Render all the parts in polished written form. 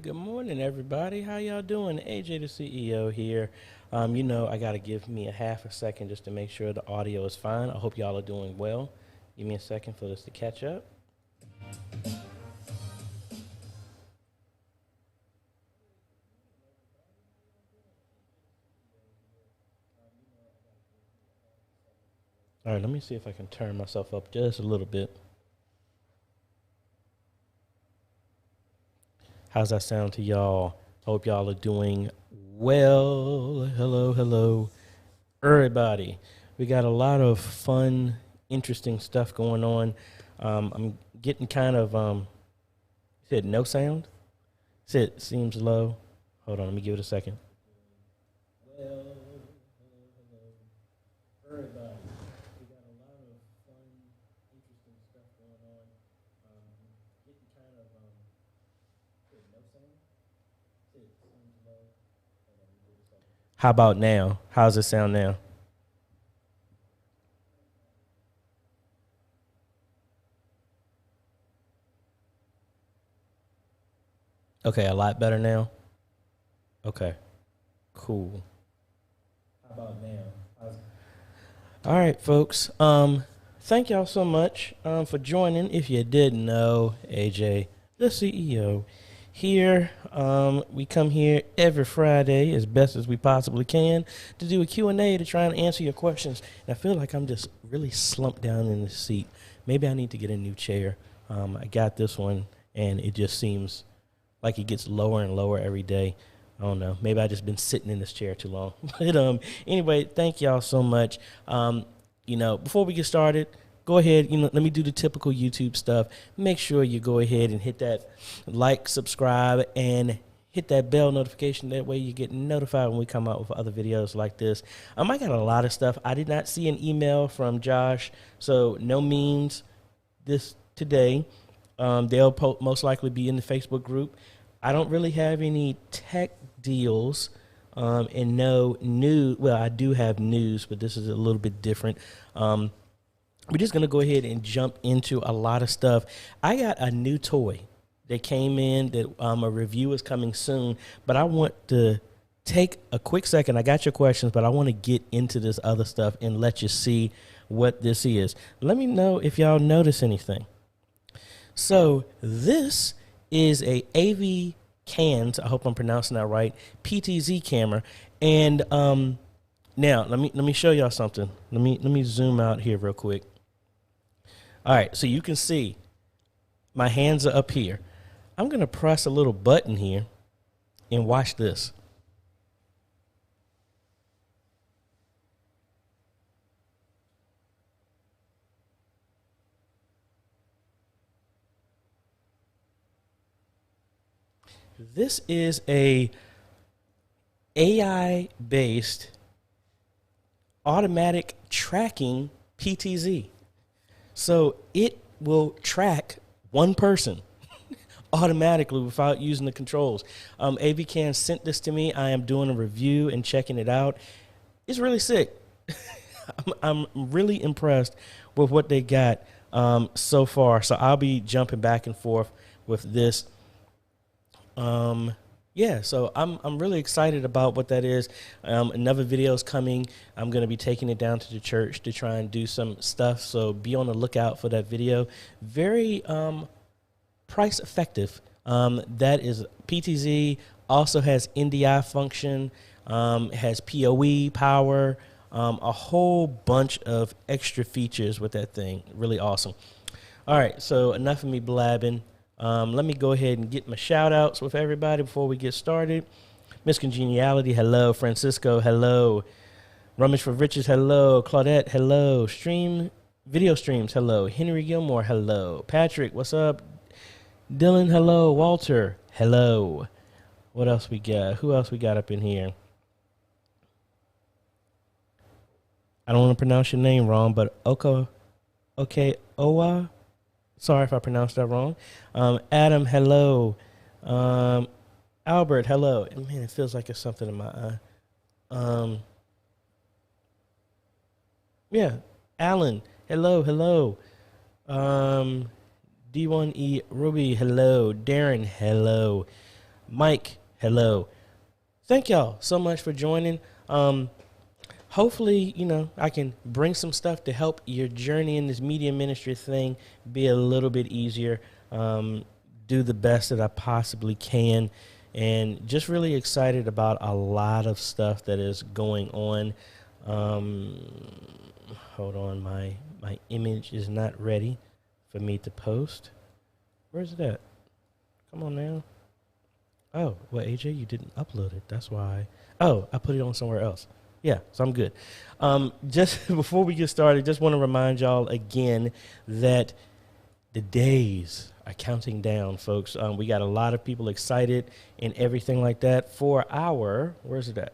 Good morning, everybody. How y'all doing? AJ the CEO here. I got to give me a half a second just to make sure the audio is fine. I hope y'all are doing well. Give me a second for this to catch up. All right, let me see if I can turn myself up just a little bit. How's that sound to y'all? Hope y'all are doing well. Hello, everybody. We got a lot of fun, interesting stuff going on. I'm getting kind of, said no sound? Said seems low. Hold on, let me give it a second. Well, everybody. We got a lot of fun, interesting stuff going on. Getting kind of, said no sound? Said seems low. Hold on, let me give it a second. How about now? How's it sound now? Okay, a lot better now. Okay, cool. How about now? All right, folks. Thank y'all so much for joining. If you didn't know, AJ, the CEO, here. We come here every Friday as best as we possibly can to do a Q&A to try and answer your questions. And I feel like I'm just really slumped down in the seat. Maybe I need to get a new chair. I got this one, and it just seems like it gets lower and lower every day. I don't know. Maybe I just been sitting in this chair too long. But anyway, thank y'all so much. Before we get started, go ahead, let me do the typical YouTube stuff. Make sure you go ahead and hit that like, subscribe, and hit that bell notification. That way you get notified when we come out with other videos like this. I got a lot of stuff. I did not see an email from Josh, so no means this today. They'll most likely be in the Facebook group. I don't really have any tech deals and no news. Well, I do have news, but this is a little bit different. We're just going to go ahead and jump into a lot of stuff. I got a new toy that came in that a review is coming soon, but I want to take a quick second. I got your questions, but I want to get into this other stuff and let you see what this is. Let me know if y'all notice anything. So this is a AV cans, I hope I'm pronouncing that right, PTZ camera. And now let me show y'all something. Let me zoom out here real quick. All right, so you can see my hands are up here. I'm gonna press a little button here and watch this. This is a AI-based automatic tracking PTZ. So it will track one person automatically without using the controls. AVCAN sent this to me. I am doing a review and checking it out. It's really sick. I'm really impressed with what they got so far. So I'll be jumping back and forth with this. So I'm really excited about what that is. Another video is coming. I'm going to be taking it down to the church to try and do some stuff. So be on the lookout for that video. Very, price effective. That is PTZ, also has NDI function, has PoE power, a whole bunch of extra features with that thing. Really awesome. All right. So enough of me blabbing. Let me go ahead and get my shout outs with everybody before we get started. Miss Congeniality, hello. Francisco, hello. Rummage for Riches, hello. Claudette, hello. Video streams, hello. Henry Gilmore, hello. Patrick, what's up? Dylan, hello. Walter, hello. What else we got? Who else we got up in here? I don't want to pronounce your name wrong, but Owa. Sorry if I pronounced that wrong. Adam, hello. Albert, hello. Man, it feels like it's something in my eye. Alan, hello. D1E Ruby, hello. Darren, hello. Mike, hello. Thank y'all so much for joining. Hopefully, I can bring some stuff to help your journey in this media ministry thing be a little bit easier. Do the best that I possibly can. And just really excited about a lot of stuff that is going on. Hold on, my image is not ready for me to post. Where's it at? Come on now. Oh, well, AJ, you didn't upload it. That's why. Oh, I put it on somewhere else. Yeah, so I'm good. Just before we get started, just want to remind y'all again that the days are counting down, folks. We got a lot of people excited and everything like that for our, where's it at?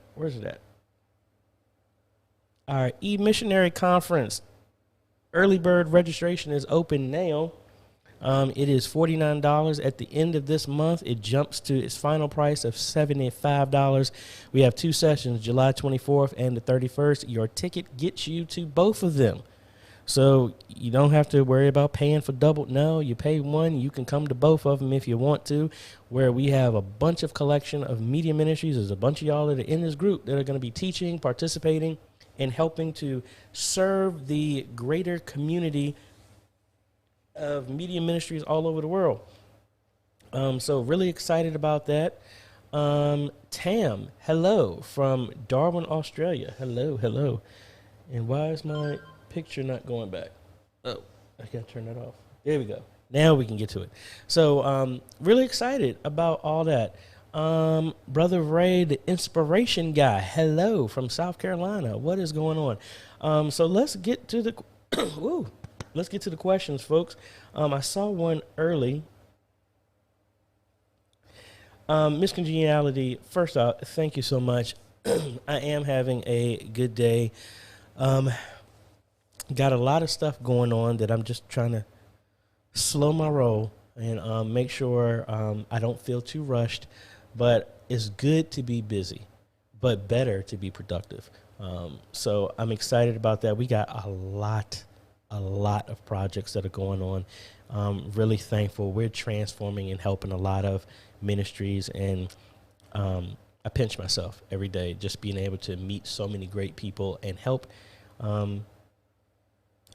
Our E-Missionary Conference. Early bird registration is open now. It is $49 at the end of this month. It jumps to its final price of $75. We have 2 sessions, July 24th and the 31st. Your ticket gets you to both of them. So you don't have to worry about paying for double. No, you pay one. You can come to both of them if you want to, where we have a bunch of collection of media ministries. There's a bunch of y'all that are in this group that are going to be teaching, participating, and helping to serve the greater community of media ministries all over the world. So really excited about that. Tam, hello from Darwin, Australia. Hello. And why is my picture not going back? Oh, I gotta turn that off. There we go. Now we can get to it. So really excited about all that. Brother Ray, the inspiration guy, hello from South Carolina. What is going on? So let's get to the let's get to the questions, folks. I saw one early. Miss Congeniality, first off, thank you so much. I am having a good day. Got a lot of stuff going on that I'm just trying to slow my roll and make sure I don't feel too rushed. But it's good to be busy, but better to be productive. So I'm excited about that. We got a lot of projects that are going on. Really thankful. We're transforming and helping a lot of ministries, and I pinch myself every day just being able to meet so many great people and help. And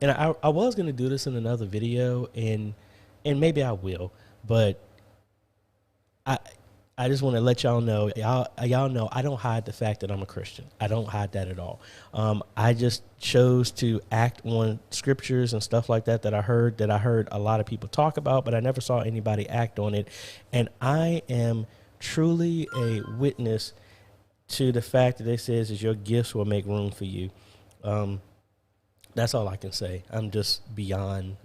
I was going to do this in another video, and maybe I will, but I just want to let y'all know, y'all know I don't hide the fact that I'm a Christian. I don't hide that at all. I just chose to act on scriptures and stuff like that I heard a lot of people talk about, but I never saw anybody act on it. And I am truly a witness to the fact that it says that your gifts will make room for you. That's all I can say. I'm just beyond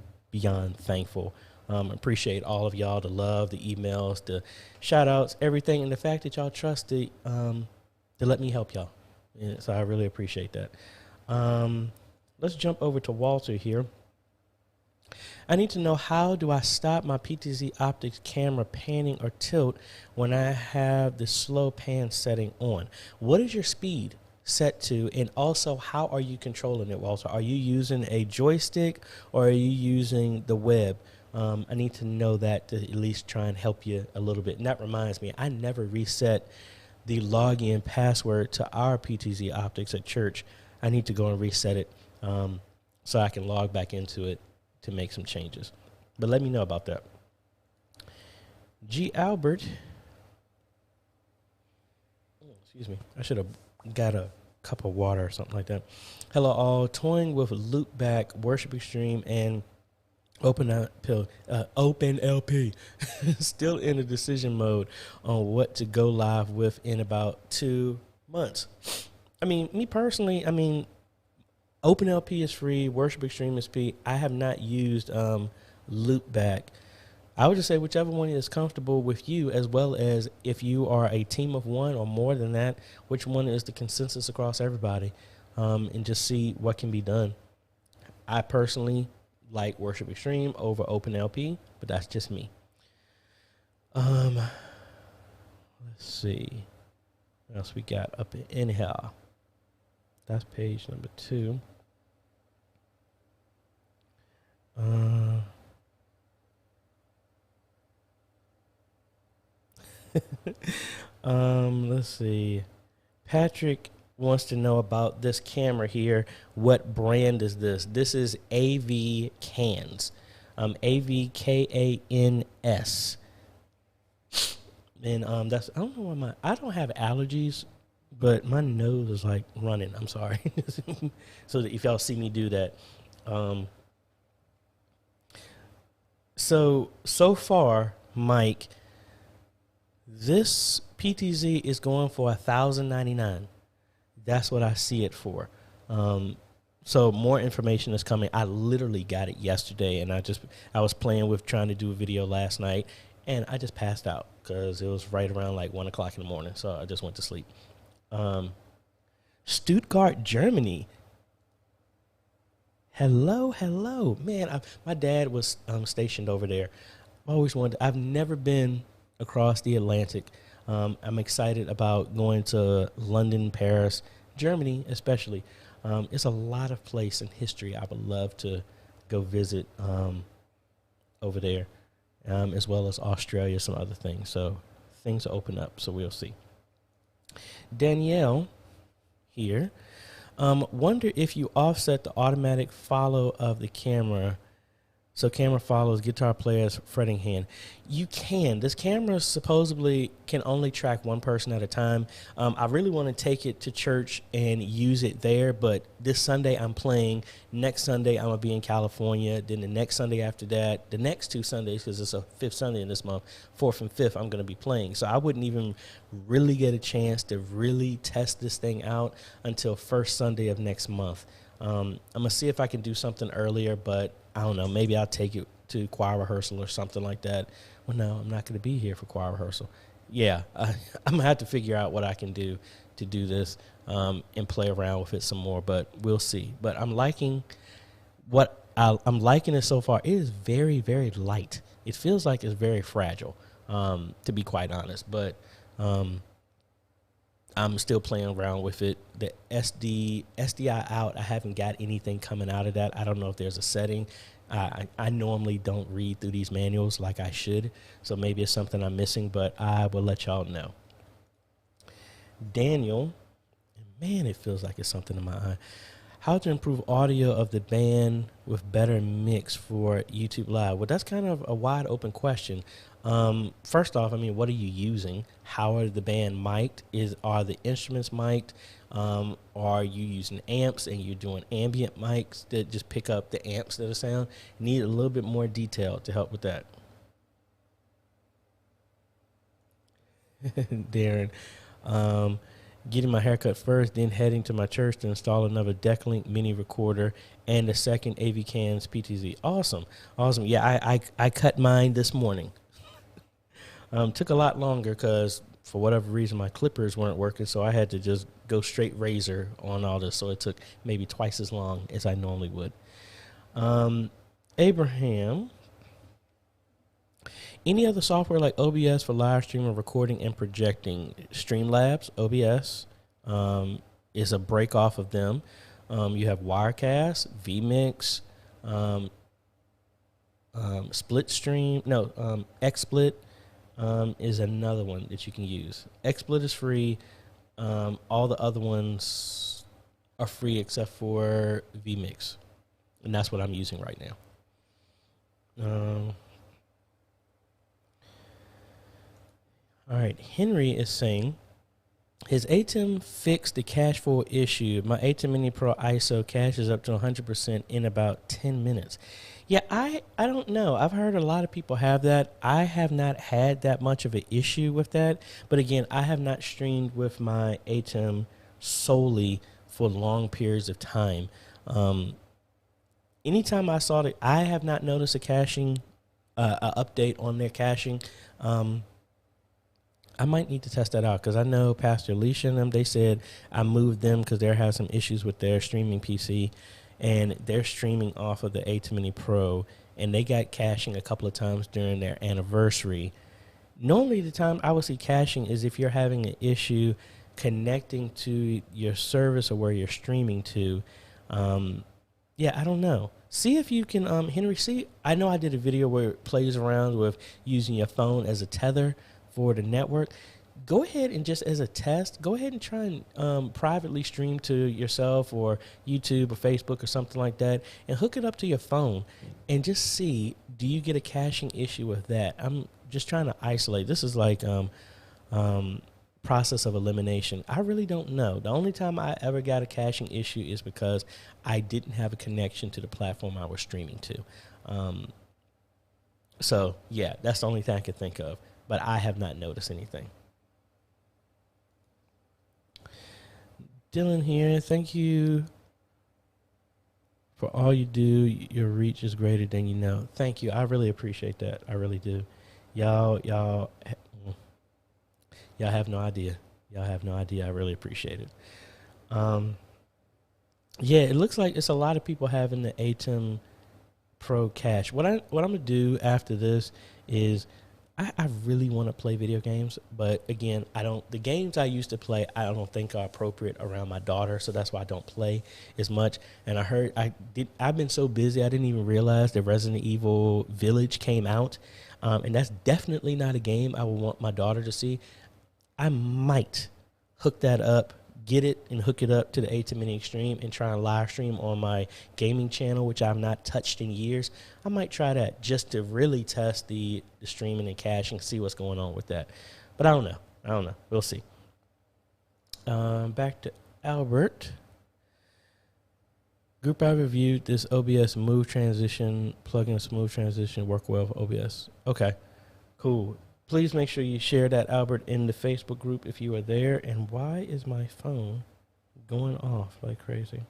thankful. Appreciate all of y'all, the love, the emails, the shout outs, everything, and the fact that y'all trust to let me help y'all. Yeah, so I really appreciate that. Let's jump over to Walter here. I need to know, how do I stop my PTZ Optics camera panning or tilt when I have the slow pan setting on? What is your speed set to, and also how are you controlling it, Walter? Are you using a joystick or are you using the web? I need to know that to at least try and help you a little bit. And that reminds me, I never reset the login password to our PTZ Optics at church. I need to go and reset it so I can log back into it to make some changes. But let me know about that. G. Albert. Excuse me. I should have got a cup of water or something like that. Hello, all. Toying with Loopback, Worship Extreme, and Open LP. Still in the decision mode on what to go live with in about 2 months. I mean, me personally, Open LP is free. Worship Extreme is free. I have not used Loopback. I would just say whichever one is comfortable with you, as well as if you are a team of one or more than that, which one is the consensus across everybody, and just see what can be done. I personally like Worship Extreme over Open LP, but that's just me. Let's see. What else we got up in here? That's page number 2. Let's see. Patrick wants to know about this camera here. What brand is this? This is AV Cans. AVKANS. And that's, I don't know why I don't have allergies, but my nose is like running. I'm sorry. So if y'all see me do that. So far, Mike, this PTZ is going for $1,099. That's what I see it for. So more information is coming. I literally got it yesterday, and I was playing with trying to do a video last night, and I just passed out because it was right around like 1 o'clock in the morning. So I just went to sleep. Stuttgart, Germany. Hello, man. My dad was stationed over there. I always wanted. I've never been across the Atlantic. I'm excited about going to London, Paris, Germany, especially. It's a lot of place in history I would love to go visit over there, as well as Australia, some other things. So things open up, so we'll see. Danielle here. Wonder if you offset the automatic follow of the camera so camera follows guitar player's fretting hand. You can. This camera supposedly can only track one person at a time. I really want to take it to church and use it there, but this Sunday I'm playing. Next Sunday I'm going to be in California. Then the next Sunday after that, the next 2 Sundays, because it's a 5th Sunday in this month, 4th and 5th, I'm going to be playing. So I wouldn't even really get a chance to really test this thing out until 1st Sunday of next month. I'm going to see if I can do something earlier, but I don't know. Maybe I'll take it to choir rehearsal or something like that. Well, no, I'm not going to be here for choir rehearsal. Yeah, I'm going to have to figure out what I can do to do this and play around with it some more, but we'll see. But I'm liking I'm liking it so far. It is very, very light. It feels like it's very fragile, to be quite honest. But I'm still playing around with it. The SDI out, I haven't got anything coming out of that. I don't know if there's a setting. I normally don't read through these manuals like I should, so maybe it's something I'm missing, but I will let y'all know. Daniel, man, it feels like it's something in my eye. How to improve audio of the band with better mix for YouTube Live? Well, that's kind of a wide open question. First off, I mean, what are you using? How are the band mic'd? Are the instruments mic'd? Are you using amps and you're doing ambient mics that just pick up the amps that are sound? Need a little bit more detail to help with that. Darren, getting my haircut first, then heading to my church to install another Decklink mini recorder and a second AV Cans PTZ. Awesome. Yeah, I cut mine this morning. Took a lot longer because for whatever reason my clippers weren't working, so I had to just go straight razor on all this. So it took maybe twice as long as I normally would. Abraham, any other software like OBS for live streaming, recording, and projecting? Streamlabs, OBS is a break off of them. You have Wirecast, vMix, XSplit is another one that you can use. XSplit is free. All the other ones are free except for vMix, and that's what I'm using right now. All right, Henry is saying, his ATEM fixed the cache full issue. My ATEM Mini Pro ISO caches up to 100% in about 10 minutes. Yeah, I don't know. I've heard a lot of people have that. I have not had that much of an issue with that. But again, I have not streamed with my ATEM solely for long periods of time. Anytime I saw that, I have not noticed a caching, update on their caching. I might need to test that out because I know Pastor Alicia and them, they said I moved them because they're having some issues with their streaming PC, and they're streaming off of the ATEM Mini Pro, and they got caching a couple of times during their anniversary. Normally the time I would see caching is if you're having an issue connecting to your service or where you're streaming to. Yeah, I don't know. See if you can, Henry, I know I did a video where it plays around with using your phone as a tether for the network, go ahead and just as a test, go ahead and try and privately stream to yourself or YouTube or Facebook or something like that, and hook it up to your phone and just see, do you get a caching issue with that? I'm just trying to isolate. This is like process of elimination. I really don't know. The only time I ever got a caching issue is because I didn't have a connection to the platform I was streaming to. So yeah, that's the only thing I could think of, but I have not noticed anything. Dylan here, thank you for all you do. Your reach is greater than you know. Thank you. I really appreciate that. I really do. Y'all have no idea. Y'all have no idea. I really appreciate it. Yeah, it looks like it's a lot of people having the ATEM Pro cache. What I'm gonna do after this is I really want to play video games, but again, the games I used to play, I don't think are appropriate around my daughter, so that's why I don't play as much. And I've been so busy, I didn't even realize that Resident Evil Village came out, and that's definitely not a game I would want my daughter to see. I might hook that up, get it and hook it up to the ATEM Mini Extreme and try and live stream on my gaming channel, which I've not touched in years. I might try that just to really test the streaming and caching, see what's going on with that. But I don't know. We'll see. Back to Albert. Group I reviewed this OBS Move Transition, plugin Smooth Transition, work well for OBS. Okay, cool. Please make sure you share that, Albert, in the Facebook group if you are there. And why is my phone going off like crazy?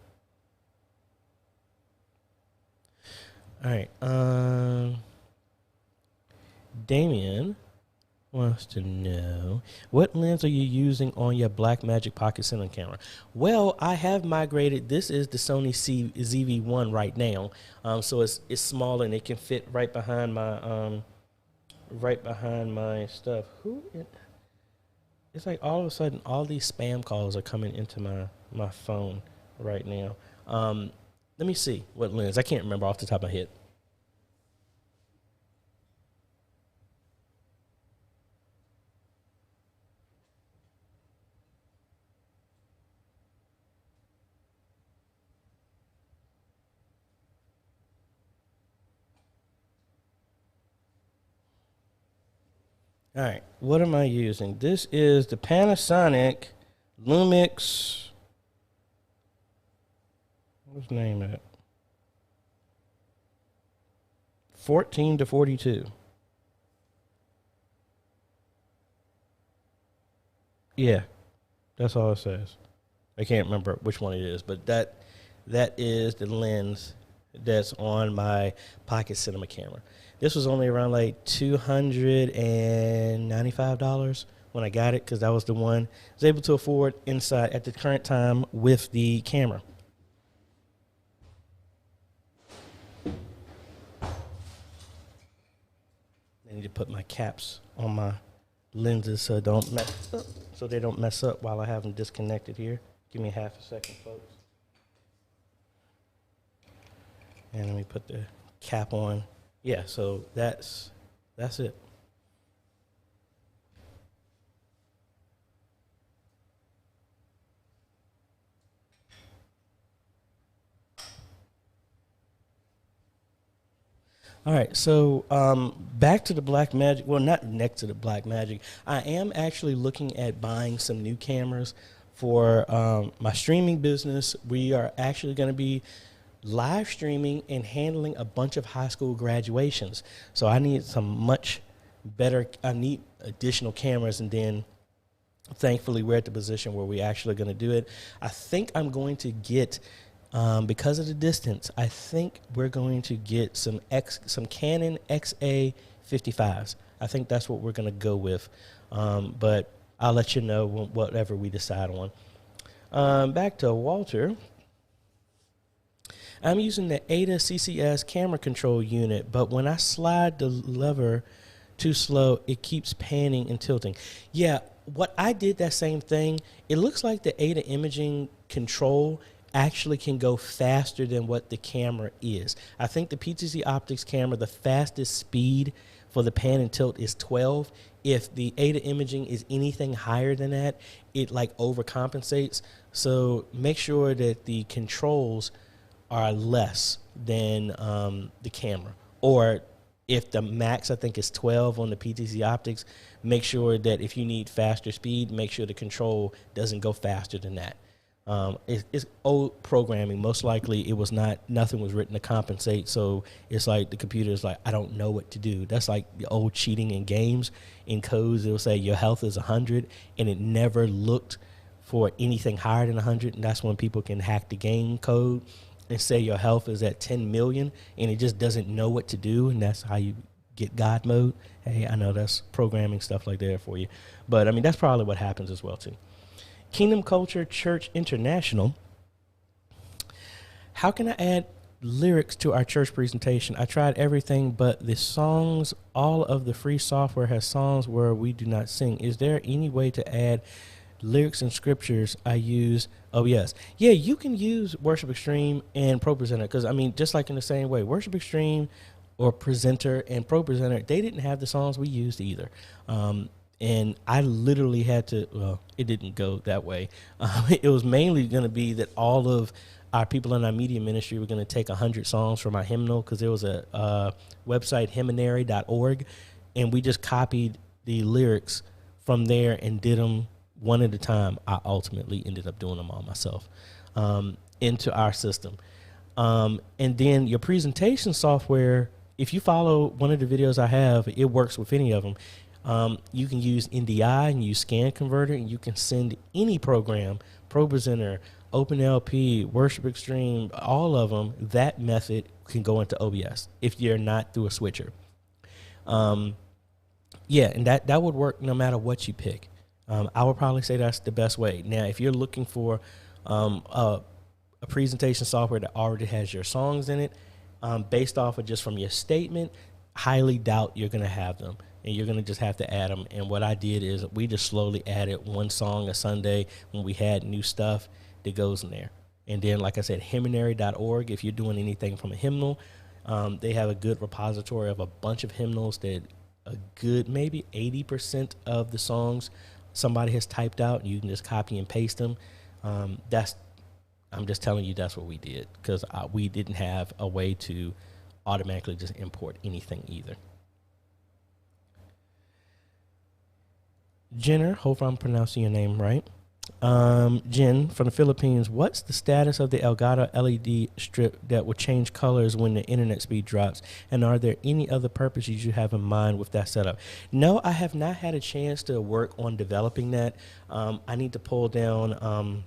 All right. Damien wants to know, what lens are you using on your Blackmagic Pocket Cinema camera? Well, I have migrated. This is the Sony ZV-1 right now. So it's smaller and it can fit right behind my stuff. It's like all of a sudden all these spam calls are coming into my phone right now. Let me see what lens. I can't remember off the top of my head. All right, what am I using? This is the Panasonic Lumix. What's the name of it? 14-42. Yeah, that's all it says. I can't remember which one it is, but that is the lens that's on my Pocket Cinema camera. This was only around like $295 when I got it, because that was the one I was able to afford inside at the current time with the camera. I need to put my caps on my lenses so they don't mess up while I have them disconnected here. Give me half a second, folks. And let me put the cap on. Yeah, so that's it. All right, so back to the Blackmagic. Well, not next to the Blackmagic. I am actually looking at buying some new cameras for my streaming business. We are actually going to be live streaming and handling a bunch of high school graduations. So I need I need additional cameras, and then thankfully we're at the position where we're actually going to do it. I think I'm going to get, because of the distance, I think we're going to get some Canon XA55s. I think that's what we're going to go with. But I'll let you know whatever we decide on. Back to Walter. I'm using the AJaytheCEO camera control unit, but when I slide the lever too slow, it keeps panning and tilting. Yeah, what I did that same thing. It looks like the AJay imaging control actually can go faster than what the camera is. I think the PTZ Optics camera, the fastest speed for the pan and tilt is 12. If the ATA imaging is anything higher than that, it like overcompensates. So make sure that the controls are less than the camera. Or if the max, I think, is 12 on the PTZ Optics, make sure that if you need faster speed, make sure the control doesn't go faster than that. It's old programming. Most likely it was nothing was written to compensate. So it's like the computer is like, I don't know what to do. That's like the old cheating in games. In codes, it'll say your health is 100, and it never looked for anything higher than 100. And that's when people can hack the game code and say your health is at 10 million, and it just doesn't know what to do. And that's how you get God mode. Hey, I know that's programming stuff like that for you. But I mean, that's probably what happens as well too. Kingdom Culture Church International. How can I add lyrics to our church presentation? I tried everything but the songs. All of the free software has songs where we do not sing. Is there any way to add lyrics and scriptures? I use OBS. Yeah, you can use Worship Extreme and Pro Presenter, because I mean, just like in the same way, Worship Extreme or Presenter and Pro Presenter, they didn't have the songs we used either. And I literally had to, well, it didn't go that way. It was mainly going to be that all of our people in our media ministry were going to take 100 songs from our hymnal, because there was a website, hymnary.org, and we just copied the lyrics from there and did them one at a time. I ultimately ended up doing them all myself into our system. And then your presentation software, if you follow one of the videos I have, it works with any of them. You can use NDI and use Scan Converter, and you can send any program, Pro Presenter, OpenLP, Worship Extreme, all of them. That method can go into OBS if you're not through a switcher. Yeah, and that would work no matter what you pick. I would probably say that's the best way. Now, if you're looking for a presentation software that already has your songs in it, based off of just from your statement, highly doubt you're going to have them. And you're going to just have to add them. And what I did is we just slowly added one song a Sunday when we had new stuff that goes in there. And then, like I said, hymnary.org, if you're doing anything from a hymnal, they have a good repository of a bunch of hymnals that a good maybe 80% of the songs somebody has typed out. You can just copy and paste them. I'm just telling you that's what we did, because we didn't have a way to automatically just import anything either. Jenner, hope I'm pronouncing your name right. Jen from the Philippines, what's the status of the Elgato LED strip that will change colors when the internet speed drops? And are there any other purposes you have in mind with that setup? No, I have not had a chance to work on developing that. I need to pull down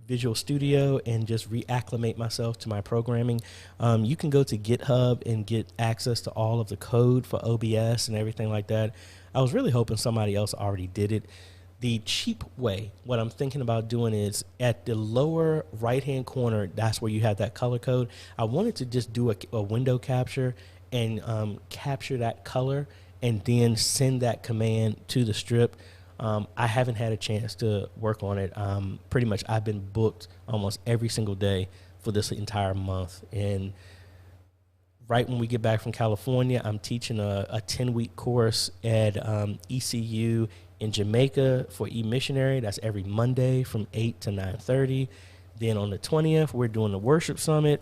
Visual Studio and just reacclimate myself to my programming. You can go to GitHub and get access to all of the code for OBS and everything like that. I was really hoping somebody else already did it. The cheap way, what I'm thinking about doing is at the lower right-hand corner, that's where you have that color code. I wanted to just do a window capture and capture that color and then send that command to the strip. I haven't had a chance to work on it. Pretty much I've been booked almost every single day for this entire month. And right when we get back from California, I'm teaching a 10-week course at ECU in Jamaica for eMissionary. That's every Monday from 8 to 9:30. Then on the 20th, we're doing the worship summit.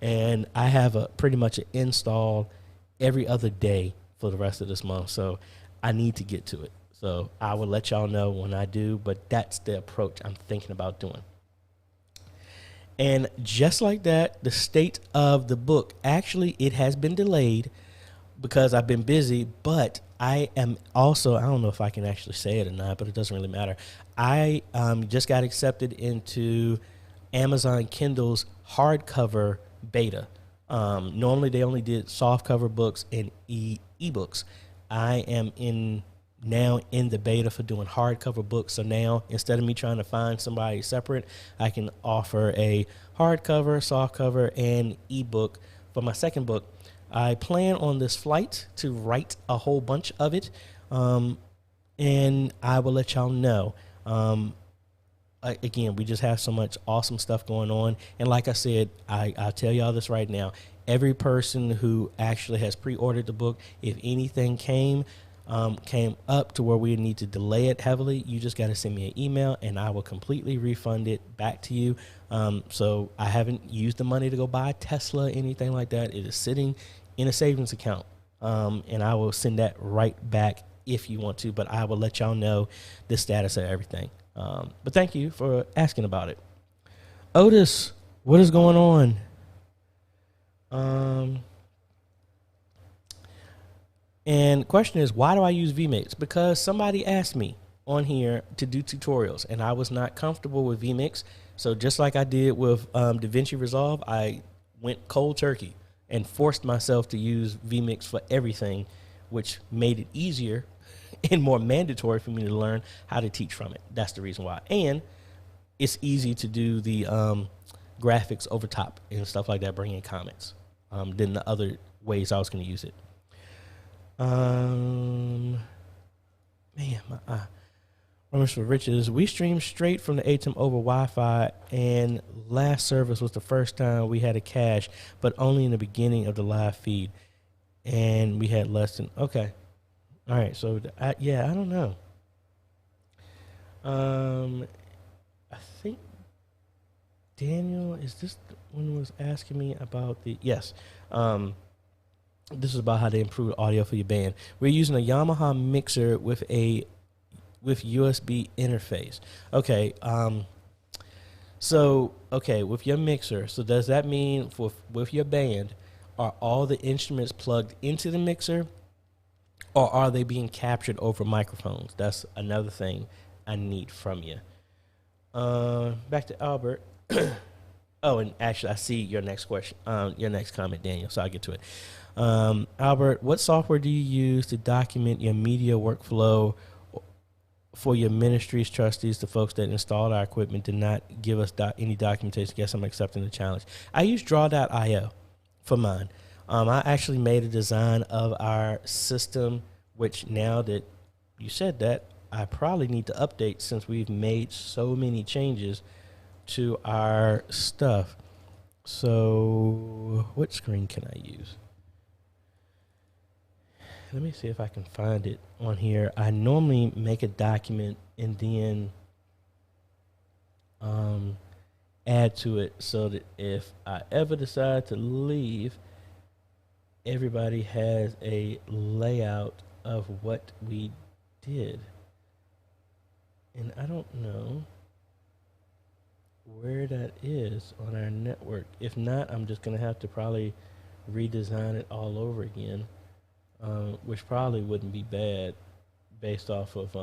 And I have pretty much an install every other day for the rest of this month. So I need to get to it. So I will let y'all know when I do, but that's the approach I'm thinking about doing. And just like that, the state of the book, actually, it has been delayed because I've been busy, but I am also, I don't know if I can actually say it or not, but it doesn't really matter. I just got accepted into Amazon Kindle's hardcover beta. Normally, they only did softcover books and ebooks. I am now in the beta for doing hardcover books. So now, instead of me trying to find somebody separate, I can offer a hardcover, softcover, and ebook for my second book. I plan on this flight to write a whole bunch of it, and I will let y'all know. Again, we just have so much awesome stuff going on. And like I said, I'll tell y'all this right now. Every person who actually has pre-ordered the book, if anything came up to where we need to delay it heavily, you just got to send me an email and I will completely refund it back to you. So I haven't used the money to go buy a Tesla, anything like that. It is sitting in a savings account, and I will send that right back if you want to, but I will let y'all know the status of everything. But thank you for asking about it. Otis, what is going on? And question is, why do I use vMix? Because somebody asked me on here to do tutorials, and I was not comfortable with vMix. So just like I did with DaVinci Resolve, I went cold turkey and forced myself to use vMix for everything, which made it easier and more mandatory for me to learn how to teach from it. That's the reason why. And it's easy to do the graphics over top and stuff like that, bring in comments, than the other ways I was going to use it. Man, my eye. Promise for Riches. We streamed straight from the ATEM over Wi-Fi, and last service was the first time we had a cache, but only in the beginning of the live feed, and we had less than. Okay, all right. So yeah, I don't know. I think Daniel, is this the one who was asking me about the yes. This is about how to improve audio for your band. We're using a Yamaha mixer with USB interface. Okay. With your mixer, so does that mean with your band, are all the instruments plugged into the mixer, or are they being captured over microphones? That's another thing I need from you. Back to Albert. Oh, and actually, I see your next question, your next comment, Daniel, so I'll get to it. Albert, what software do you use to document your media workflow for your ministry's trustees? The folks that installed our equipment did not give us any documentation. Guess I'm accepting the challenge. I use draw.io for mine. I actually made a design of our system, which now that you said that, I probably need to update since we've made so many changes to our stuff. So what screen can I use? Let me see if I can find it on here. I normally make a document and then add to it so that if I ever decide to leave, everybody has a layout of what we did. And I don't know where that is on our network. If not, I'm just going to have to probably redesign it all over again. Which probably wouldn't be bad based off of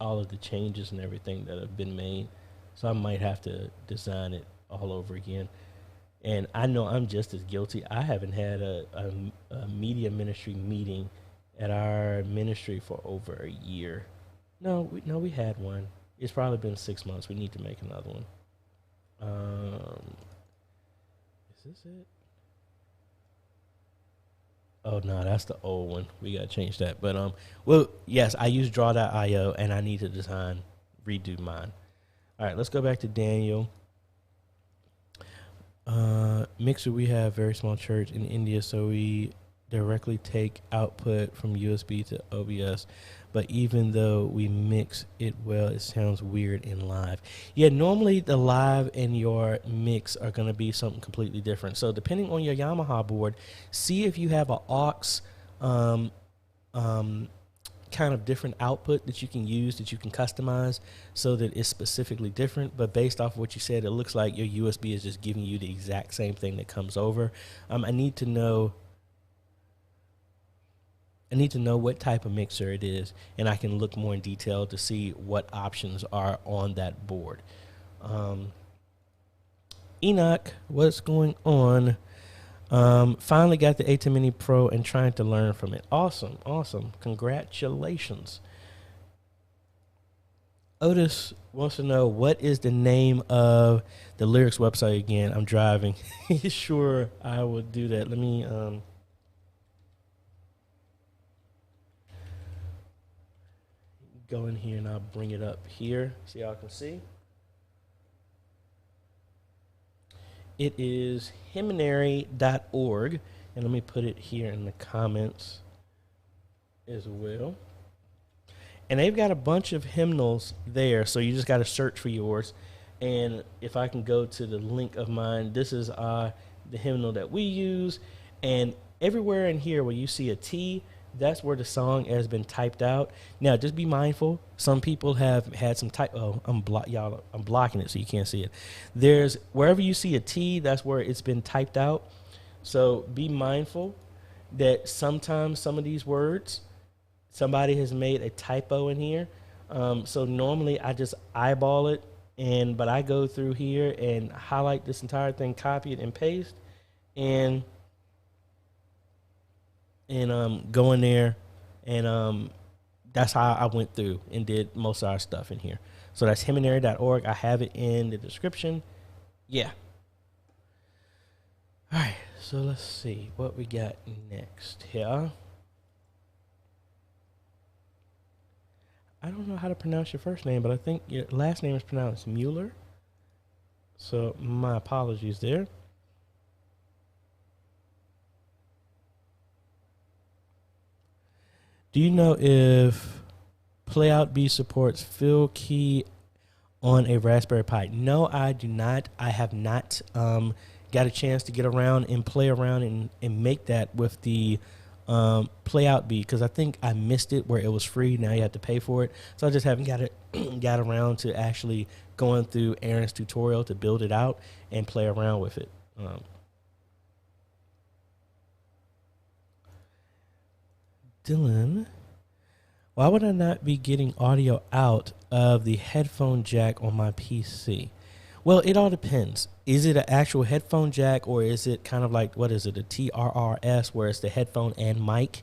all of the changes and everything that have been made. So I might have to design it all over again. And I know I'm just as guilty. I haven't had a media ministry meeting at our ministry for over a year. No, we had one. It's probably been 6 months. We need to make another one. Is this it? Oh, no, that's the old one. We got to change that. But, well, yes, I use draw.io, and I need to redo mine. All right, let's go back to Daniel. Mixer, we have a very small church in India, so we directly take output from USB to OBS. But even though we mix it well, it sounds weird in live. Yeah, normally the live and your mix are going to be something completely different. So depending on your Yamaha board, see if you have an aux kind of different output that you can use, that you can customize so that it's specifically different. But based off of what you said, it looks like your USB is just giving you the exact same thing that comes over. I need to know what type of mixer it is, and I can look more in detail to see what options are on that board. Enoch, what's going on? Finally got the ATEM Mini Pro and trying to learn from it. Awesome. Congratulations. Otis wants to know, what is the name of the lyrics website again? I'm driving. Sure, I will do that. Let me... go in here and I'll bring it up here so y'all can see. It is hymnary.org. And let me put it here in the comments as well. And they've got a bunch of hymnals there, so you just got to search for yours. And if I can go to the link of mine, this is the hymnal that we use. And everywhere in here where you see a T, that's where the song has been typed out. Now, just be mindful. Some people have had some type. Oh, I'm blocking it so you can't see it. There's wherever you see a T, that's where it's been typed out. So be mindful that sometimes some of these words, somebody has made a typo in here. So normally I just eyeball it, but I go through here and highlight this entire thing, copy it and paste, and go in there, and that's how I went through and did most of our stuff in here. So that's hymnary.org. I have it in the description. Yeah. All right, so let's see what we got next here. I don't know how to pronounce your first name, but I think your last name is pronounced Mueller. So my apologies there. Do you know if PlayOutB supports fill key on a Raspberry Pi? No, I do not. I have not got a chance to get around and play around and make that with the PlayOutB, because I think I missed it where it was free. Now you have to pay for it. So I just haven't got around to actually going through Aaron's tutorial to build it out and play around with it. Dylan, why would I not be getting audio out of the headphone jack on my PC? Well, it all depends. Is it an actual headphone jack, or is it kind of like, what is it, a TRRS, where it's the headphone and mic?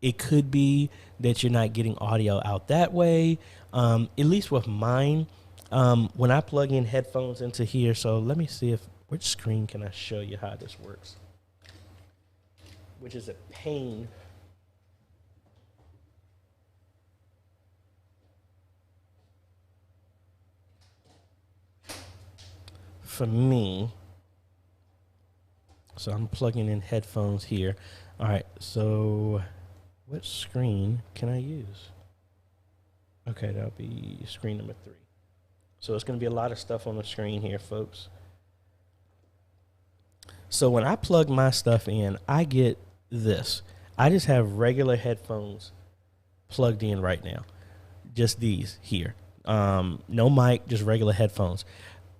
It could be that you're not getting audio out that way. At least with mine, when I plug in headphones into here, so let me see which screen can I show you how this works, which is a pain. For me, so I'm plugging in headphones here. All right, so what screen can I use? Okay, that'll be screen number 3. So it's going to be a lot of stuff on the screen here, folks. So when I plug my stuff in, I get this. I just have regular headphones plugged in right now. Just these here. No mic, just regular headphones.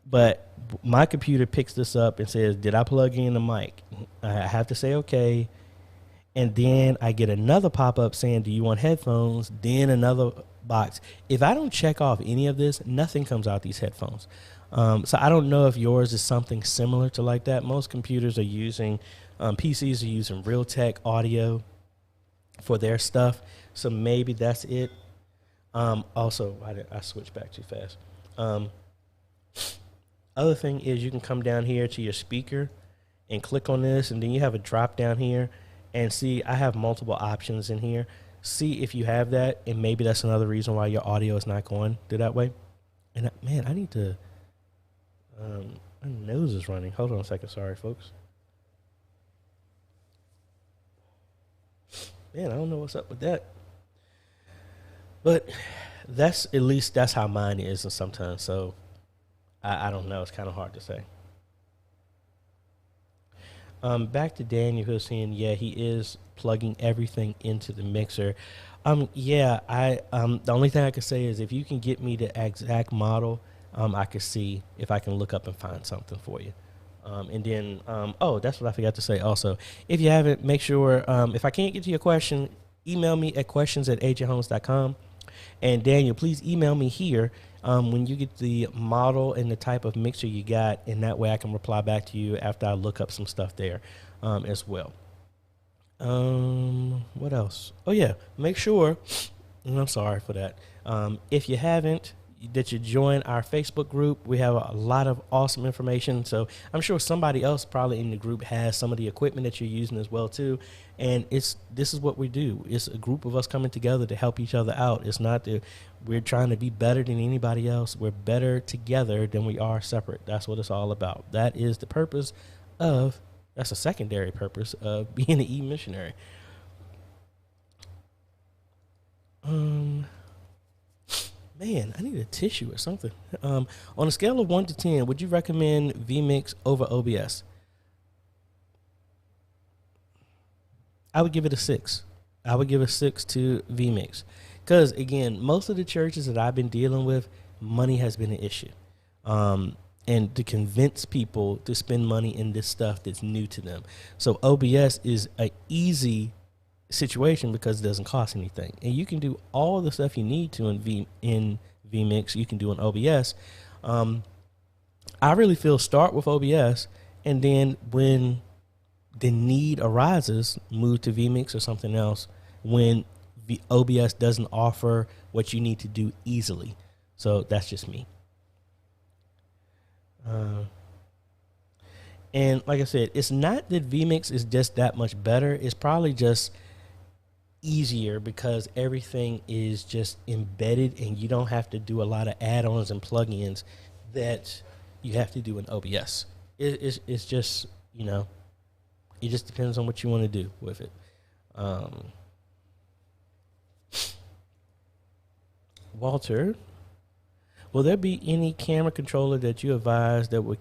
But my computer picks this up and says, did I plug in the mic? I have to say okay. And then I get another pop-up saying, do you want headphones? Then another box. If I don't check off any of this, nothing comes out these headphones. So I don't know if yours is something similar to like that. Most computers are using, PCs are using Realtek audio for their stuff. So maybe that's it. Also, I switched back too fast. Other thing is you can come down here to your speaker and click on this, and then you have a drop down here, and see I have multiple options in here. See if you have that, and maybe that's another reason why your audio is not going through that way. And man, I need to, my nose is running. Hold on a second. Sorry, folks. Man, I don't know what's up with that. But that's how mine is, and sometimes, so I don't know. It's kind of hard to say. Back to Daniel, who's saying, yeah, he is plugging everything into the mixer. The only thing I could say is if you can get me the exact model, I could see if I can look up and find something for you. And then, that's what I forgot to say also. If you haven't, make sure, if I can't get to your question, email me at questions@ajhomes.com. And Daniel, please email me here when you get the model and the type of mixer you got, and that way I can reply back to you after I look up some stuff there as well. What else? Oh, yeah, make sure, and I'm sorry for that. If you haven't, that you join our Facebook group. We have a lot of awesome information. So I'm sure somebody else probably in the group has some of the equipment that you're using as well too. And this is what we do. It's a group of us coming together to help each other out. It's not that we're trying to be better than anybody else. We're better together than we are separate. That's what it's all about. That is the purpose of, that's a secondary purpose of being an e-missionary. Man, I need a tissue or something. On a scale of 1 to 10, would you recommend vMix over OBS? I would give it a 6. I would give a 6 to vMix. Because, again, most of the churches that I've been dealing with, money has been an issue. And to convince people to spend money in this stuff that's new to them. So OBS is an easy situation because it doesn't cost anything, and you can do all the stuff you need to in vMix. You can do in OBS. I really feel start with OBS, and then when the need arises, move to vMix or something else when the OBS doesn't offer what you need to do easily. So that's just me. And like I said, it's not that vMix is just that much better. It's probably just easier because everything is just embedded and you don't have to do a lot of add-ons and plugins that you have to do in OBS. It's just, you know, it just depends on what you want to do with it. Walter, will there be any camera controller that you advise that will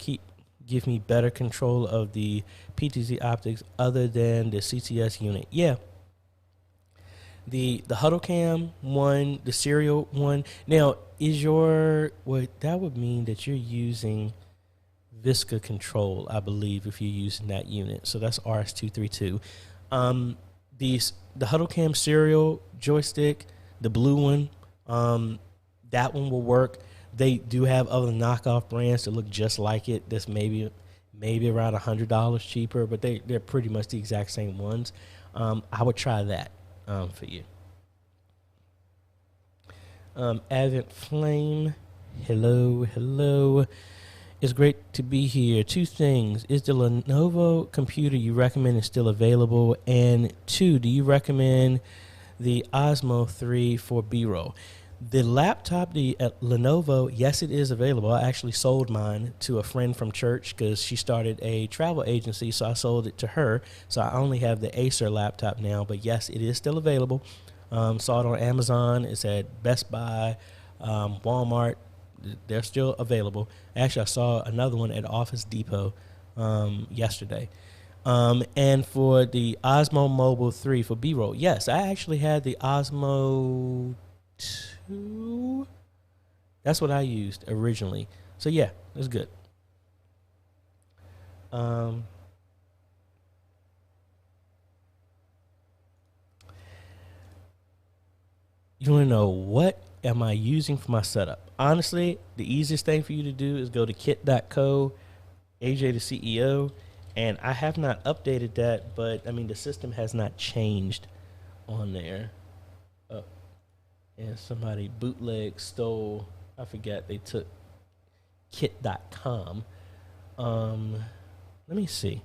give me better control of the PTZ optics other than the CCS unit? Yeah. The Huddle Cam one, the serial one. Now, that would mean that you're using Visca control, I believe, if you're using that unit. So that's RS232. The Huddle Cam serial joystick, the blue one, that one will work. They do have other knockoff brands that look just like it. That's maybe around $100 cheaper, but they're pretty much the exact same ones. I would try that for you. Advent Flame, hello. It's great to be here. 2 things. Is the Lenovo computer you recommend is still available? And 2, do you recommend the Osmo 3 for B-roll? The laptop, the Lenovo, yes, it is available. I actually sold mine to a friend from church because she started a travel agency, so I sold it to her. So I only have the Acer laptop now, but yes, it is still available. Saw it on Amazon. It's at Best Buy, Walmart. They're still available. Actually, I saw another one at Office Depot yesterday. And for the Osmo Mobile 3 for B-roll, yes, I actually had the Osmo 2. That's what I used originally. So yeah, it's good. You want to know what am I using for my setup? Honestly, the easiest thing for you to do is go to kit.co, AJaytheCEO, and I have not updated that, but I mean the system has not changed on there. And somebody bootleg stole, I forget, they took kit.com. Let me see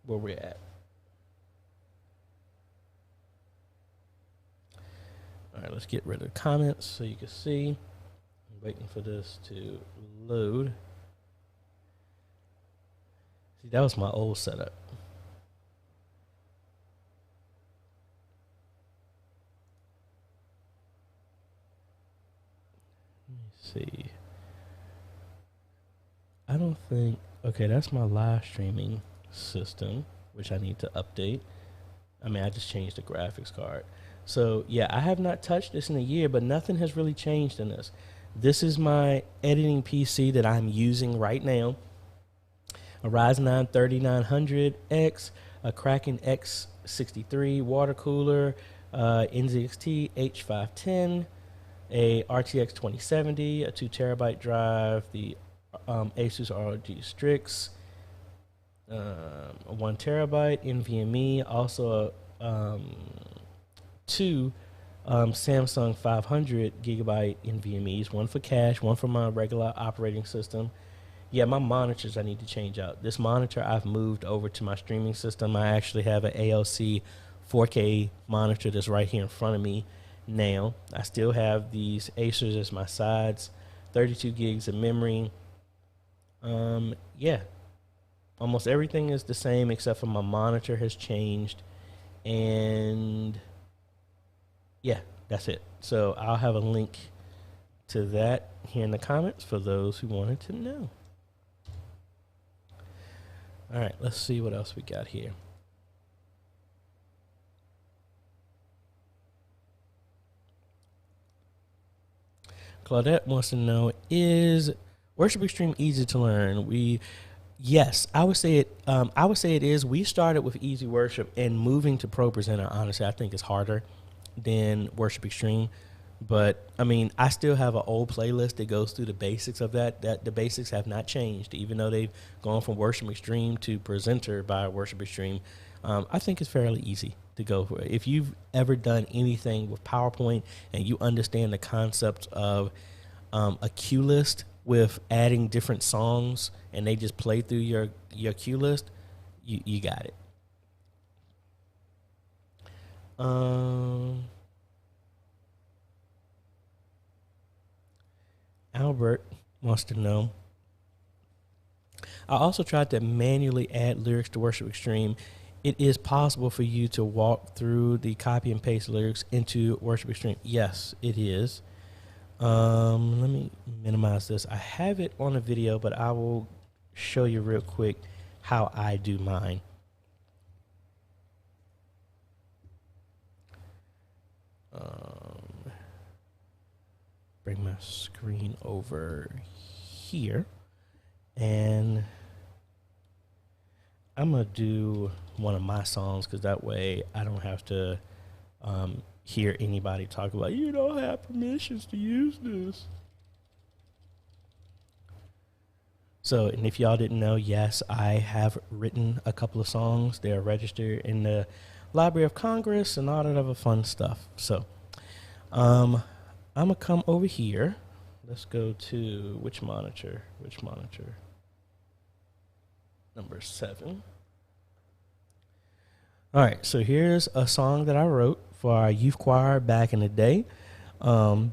where we're at. All right, let's get rid of the comments so you can see. I'm waiting for this to load. See, that was my old setup. See, I don't think, okay, that's my live streaming system, which I need to update. I mean, I just changed the graphics card. So yeah, I have not touched this in a year, but nothing has really changed in this. This is my editing PC that I'm using right now. A Ryzen 9 3900X, a Kraken X63 water cooler, NZXT H510, a RTX 2070, a 2 terabyte drive, the Asus ROG Strix, a 1 terabyte NVMe, also 2 Samsung 500 gigabyte NVMe's, one for cache, one for my regular operating system. Yeah, my monitors I need to change out. This monitor I've moved over to my streaming system. I actually have an ALC 4K monitor that's right here in front of me now. I still have these Acers as my sides, 32 gigs of memory. Yeah, almost everything is the same except for my monitor has changed. And yeah, that's it. So I'll have a link to that here in the comments for those who wanted to know. All right, let's see what else we got here. Claudette wants to know, is Worship Extreme easy to learn? Yes, I would say it. I would say it is. We started with Easy Worship, and moving to Pro Presenter, honestly, I think is harder than Worship Extreme. But I mean, I still have an old playlist that goes through the basics of that. That the basics have not changed, even though they've gone from Worship Extreme to Presenter by Worship Extreme. I think it's fairly easy to go for it. If you've ever done anything with PowerPoint and you understand the concept of a cue list with adding different songs and they just play through your cue list, you got it. Albert wants to know, I also tried to manually add lyrics to Worship Extreme. It is possible for you to walk through the copy and paste lyrics into Worship Extreme. Yes, it is. Let me minimize this. I have it on a video, but I will show you real quick how I do mine. Bring my screen over here, and I'm going to do one of my songs because that way I don't have to hear anybody talk about, you don't have permissions to use this. So, and if y'all didn't know, yes, I have written a couple of songs. They are registered in the Library of Congress and all that other fun stuff. So, I'm going to come over here. Let's go to which monitor? Number 7. All right, so here's a song that I wrote for our youth choir back in the day. And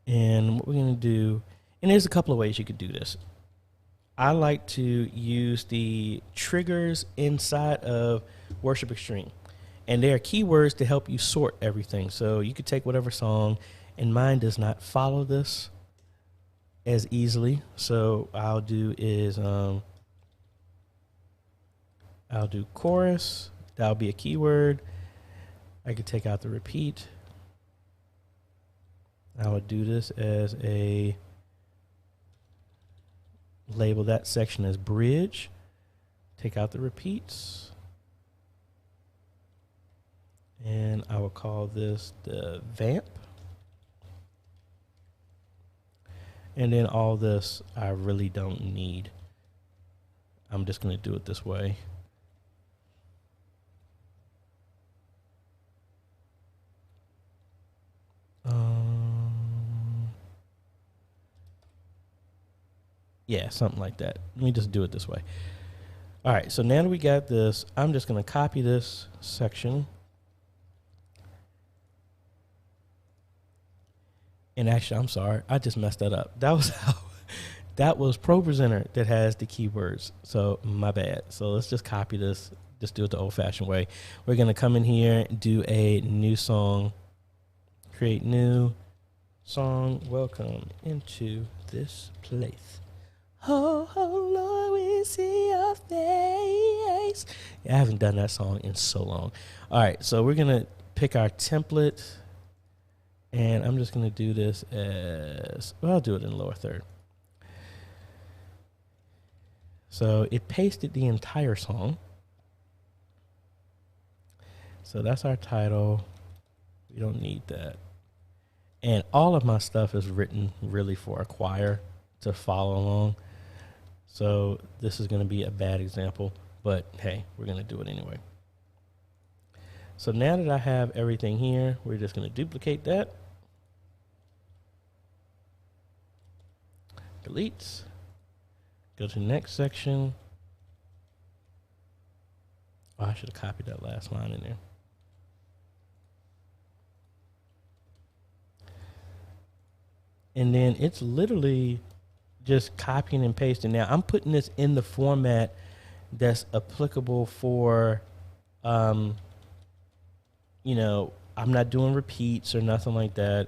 what we're going to do, and there's a couple of ways you could do this. I like to use the triggers inside of Worship Extreme. And there are keywords to help you sort everything. So you could take whatever song, and mine does not follow this as easily. So I'll do is I'll do chorus. That'll be a keyword. I could take out the repeat. I would do this as a label that section as bridge. Take out the repeats. And I will call this the vamp. And then all this I really don't need. I'm just going to do it this way. Yeah, something like that. Let me just do it this way. All right, so now that we got this, I'm just going to copy this section. And actually, I'm sorry, I just messed that up. That was Pro Presenter that has the keywords. So my bad. So let's just copy this. Just do it the old-fashioned way. We're going to come in here and do a new song. Create new song. Welcome into this place. Oh, Lord, we see your face. Yeah, I haven't done that song in so long. All right, so we're going to pick our template. And I'm just going to do this as, well, I'll do it in lower third. So it pasted the entire song. So that's our title. We don't need that. And all of my stuff is written really for a choir to follow along. So this is going to be a bad example, but hey, we're going to do it anyway. So now that I have everything here, we're just going to duplicate that. Delete. Go to the next section. Oh, I should have copied that last line in there. And then it's literally just copying and pasting. Now I'm putting this in the format that's applicable for, you know, I'm not doing repeats or nothing like that.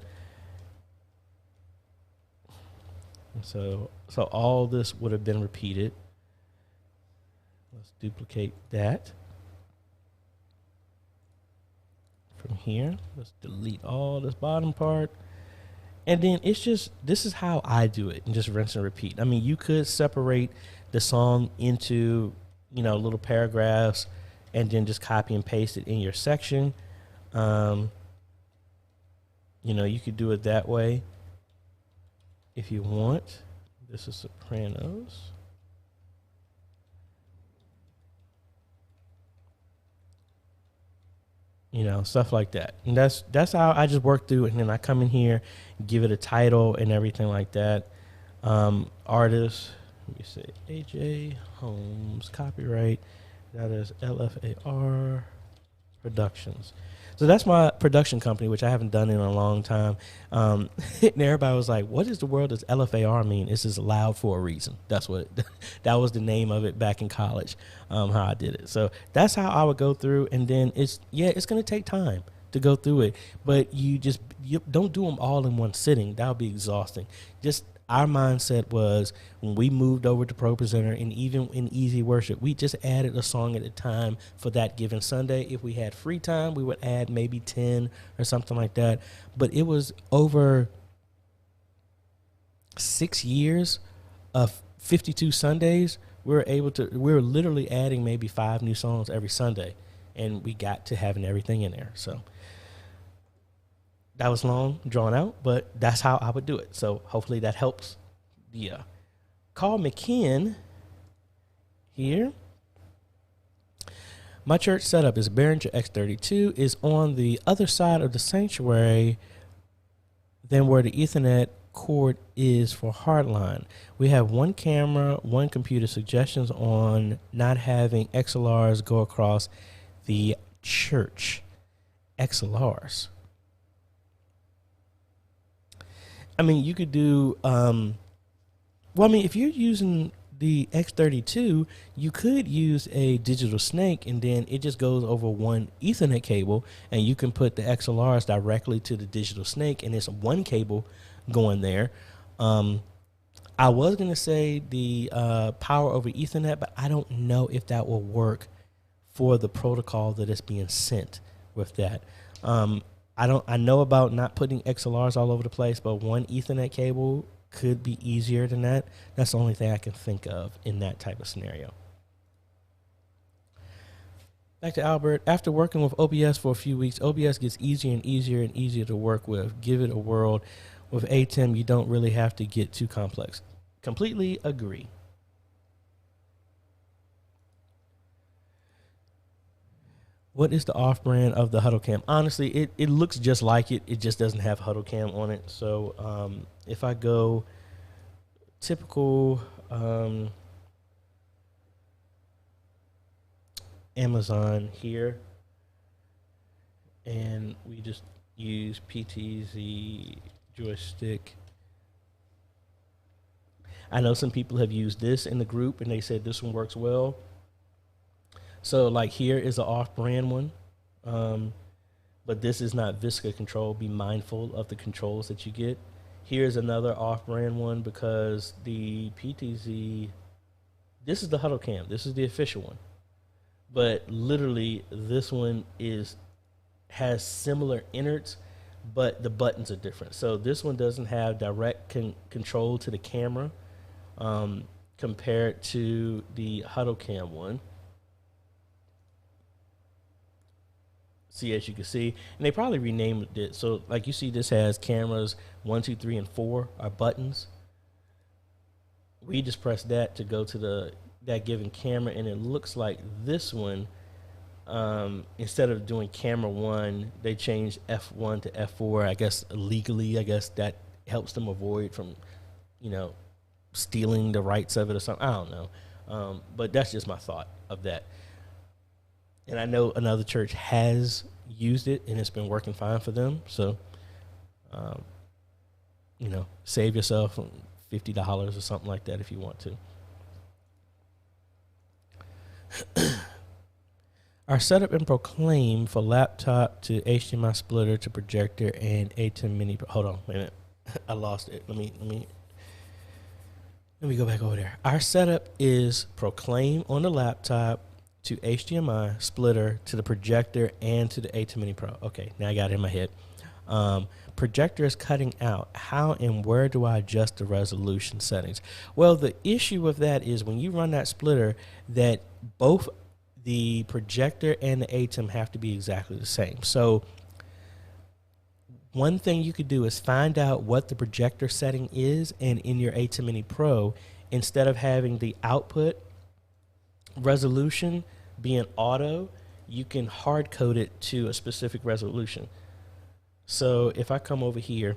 So all this would have been repeated. Let's duplicate that. From here, let's delete all this bottom part. And then it's just, this is how I do it, and just rinse and repeat. I mean, you could separate the song into, you know, little paragraphs and then just copy and paste it in your section. You know, you could do it that way if you want. This is Sopranos. You know, stuff like that. And that's how I just work through it. And then I come in here, give it a title and everything like that. Artist, let me say AJ Holmes, copyright. That is LFAR Productions. So that's my production company, which I haven't done in a long time. And everybody was like, what is the world does LFAR mean? It's just loud for a reason. That's what, that was the name of it back in college, how I did it. So that's how I would go through. And then it's going to take time to go through it. But you don't do them all in one sitting. That would be exhausting. Just our mindset was when we moved over to Pro Presenter, and even in Easy Worship, we just added a song at a time for that given Sunday. If we had free time, we would add maybe 10 or something like that. But it was over 6 years of 52 Sundays. We were literally adding maybe 5 new songs every Sunday, and we got to having everything in there. So that was long, drawn out, but that's how I would do it. So hopefully that helps. Yeah. Carl McKeon here. My church setup is Behringer X32 is on the other side of the sanctuary than where the Ethernet cord is for hardline. We have one camera, one computer. Suggestions on not having XLRs go across the church. XLRs. I mean, you could do, if you're using the X32, you could use a digital snake, and then it just goes over one Ethernet cable, and you can put the XLRs directly to the digital snake, and it's one cable going there. I was going to say the power over Ethernet, but I don't know if that will work for the protocol that is being sent with that. I know about not putting XLRs all over the place, but one Ethernet cable could be easier than that. That's the only thing I can think of in that type of scenario. Back to Albert. After working with OBS for a few weeks, OBS gets easier and easier and easier to work with. Give it a whirl. With ATEM, you don't really have to get too complex. Completely agree. What is the off-brand of the HuddleCam? Honestly, it looks just like it. It just doesn't have HuddleCam on it. So if I go typical Amazon here, and we just use PTZ joystick. I know some people have used this in the group, and they said this one works well. So like here is an off-brand one, but this is not Visca control. Be mindful of the controls that you get. Here's another off-brand one because the PTZ, this is the HuddleCam. This is the official one. But literally this one has similar innards, but the buttons are different. So this one doesn't have direct control to the camera compared to the HuddleCam one. See, as you can see, and they probably renamed it. So like you see, this has cameras 1, 2, 3, and 4 are buttons. We just press that to go to that given camera, and it looks like this one Instead of doing camera 1, they changed F1 to F4. I guess legally, I guess that helps them avoid from, stealing the rights of it or something. I don't know. But that's just my thought of that. And I know another church has used it, and it's been working fine for them. So, save yourself $50 or something like that if you want to. Our setup and Proclaim for laptop to HDMI splitter to projector and ATEM mini. Hold on, wait a minute. I lost it. Let me go back over there. Our setup is Proclaim on the laptop to HDMI splitter to the projector and to the ATEM Mini Pro. Okay, now I got it in my head. Projector is cutting out. How and where do I adjust the resolution settings? Well, the issue with that is when you run that splitter, that both the projector and the ATEM have to be exactly the same. So one thing you could do is find out what the projector setting is, and in your ATEM Mini Pro, instead of having the output resolution being auto, you can hard code it to a specific resolution. So if I come over here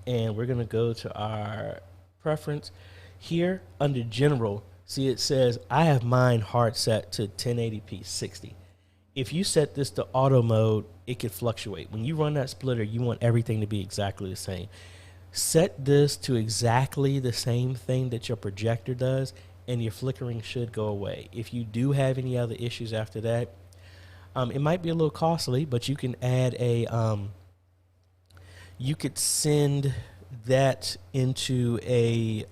and we're going to go to our preference here under general, see it says I have mine hard set to 1080p 60. If you set this to auto mode, it could fluctuate. When you run that splitter, you want everything to be exactly the same. Set this to exactly the same thing that your projector does, and your flickering should go away. If you do have any other issues after that, it might be a little costly, but you can add you could send that into a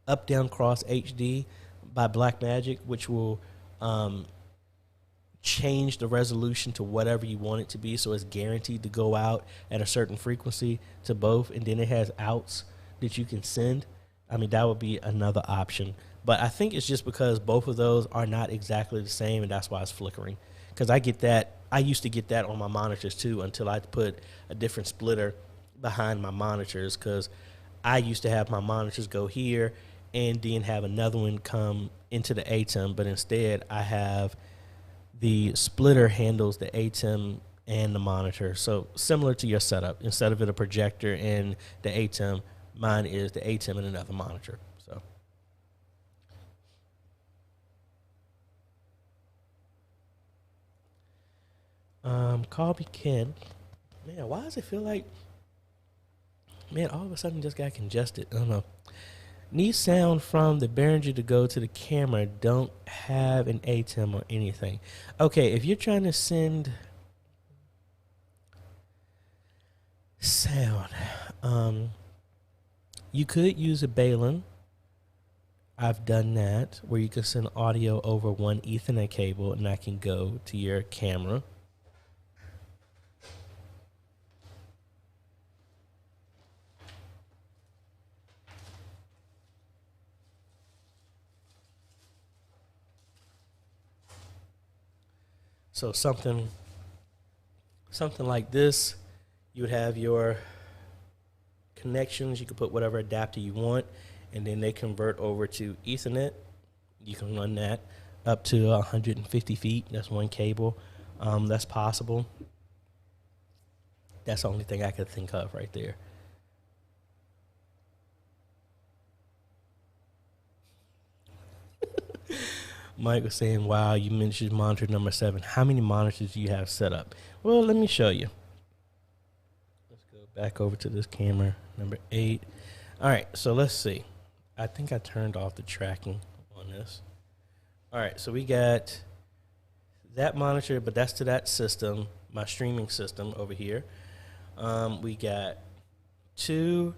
up down cross HD by Blackmagic, which will change the resolution to whatever you want it to be, so it's guaranteed to go out at a certain frequency to both, and then it has outs that you can send. I mean, that would be another option, but I think it's just because both of those are not exactly the same, and that's why it's flickering. Because I get that. I used to get that on my monitors too until I put a different splitter behind my monitors, because I used to have my monitors go here and then have another one come into the ATEM, but instead I have the splitter handles the ATEM and the monitor. So similar to your setup, instead of it a projector and the ATEM, mine is the ATEM and another monitor. So Colby Ken, man, why does it feel like, man, all of a sudden just got congested? I don't know. Need sound from the Behringer to go to the camera. Don't have an ATEM or anything. Okay, if you're trying to send sound, you could use a Balun. I've done that, where you can send audio over one Ethernet cable, and I can go to your camera. So something like this, you would have your connections. You can put whatever adapter you want, and then they convert over to Ethernet. You can run that up to 150 feet. That's one cable. That's possible. That's the only thing I could think of right there. Mike was saying, wow, you mentioned monitor number 7. How many monitors do you have set up? Well, let me show you. Let's go back over to this camera, number 8. All right, so let's see. I think I turned off the tracking on this. All right, so we got that monitor, but that's to that system, my streaming system over here. We got 2,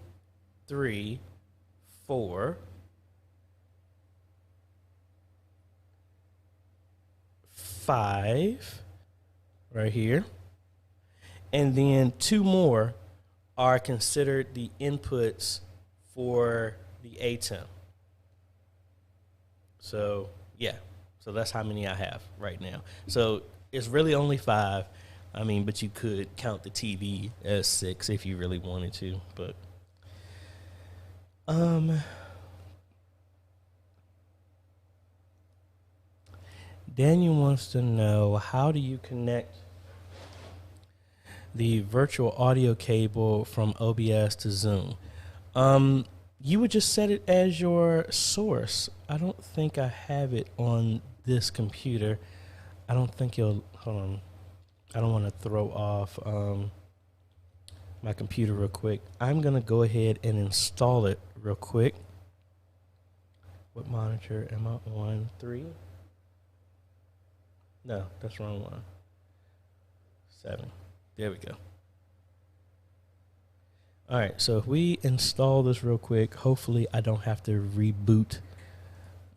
3, 4, 5 right here, and then 2 more are considered the inputs for the ATEM. So yeah, so that's how many I have right now. So it's really only 5. I mean, but you could count the TV as 6 if you really wanted to. But Daniel wants to know, how do you connect the virtual audio cable from OBS to Zoom? You would just set it as your source. I don't think I have it on this computer. I don't think you'll, hold on. I don't want to throw off my computer real quick. I'm going to go ahead and install it real quick. What monitor am I on? 3? No, that's the wrong one. 7. There we go. All right, so if we install this real quick, hopefully I don't have to reboot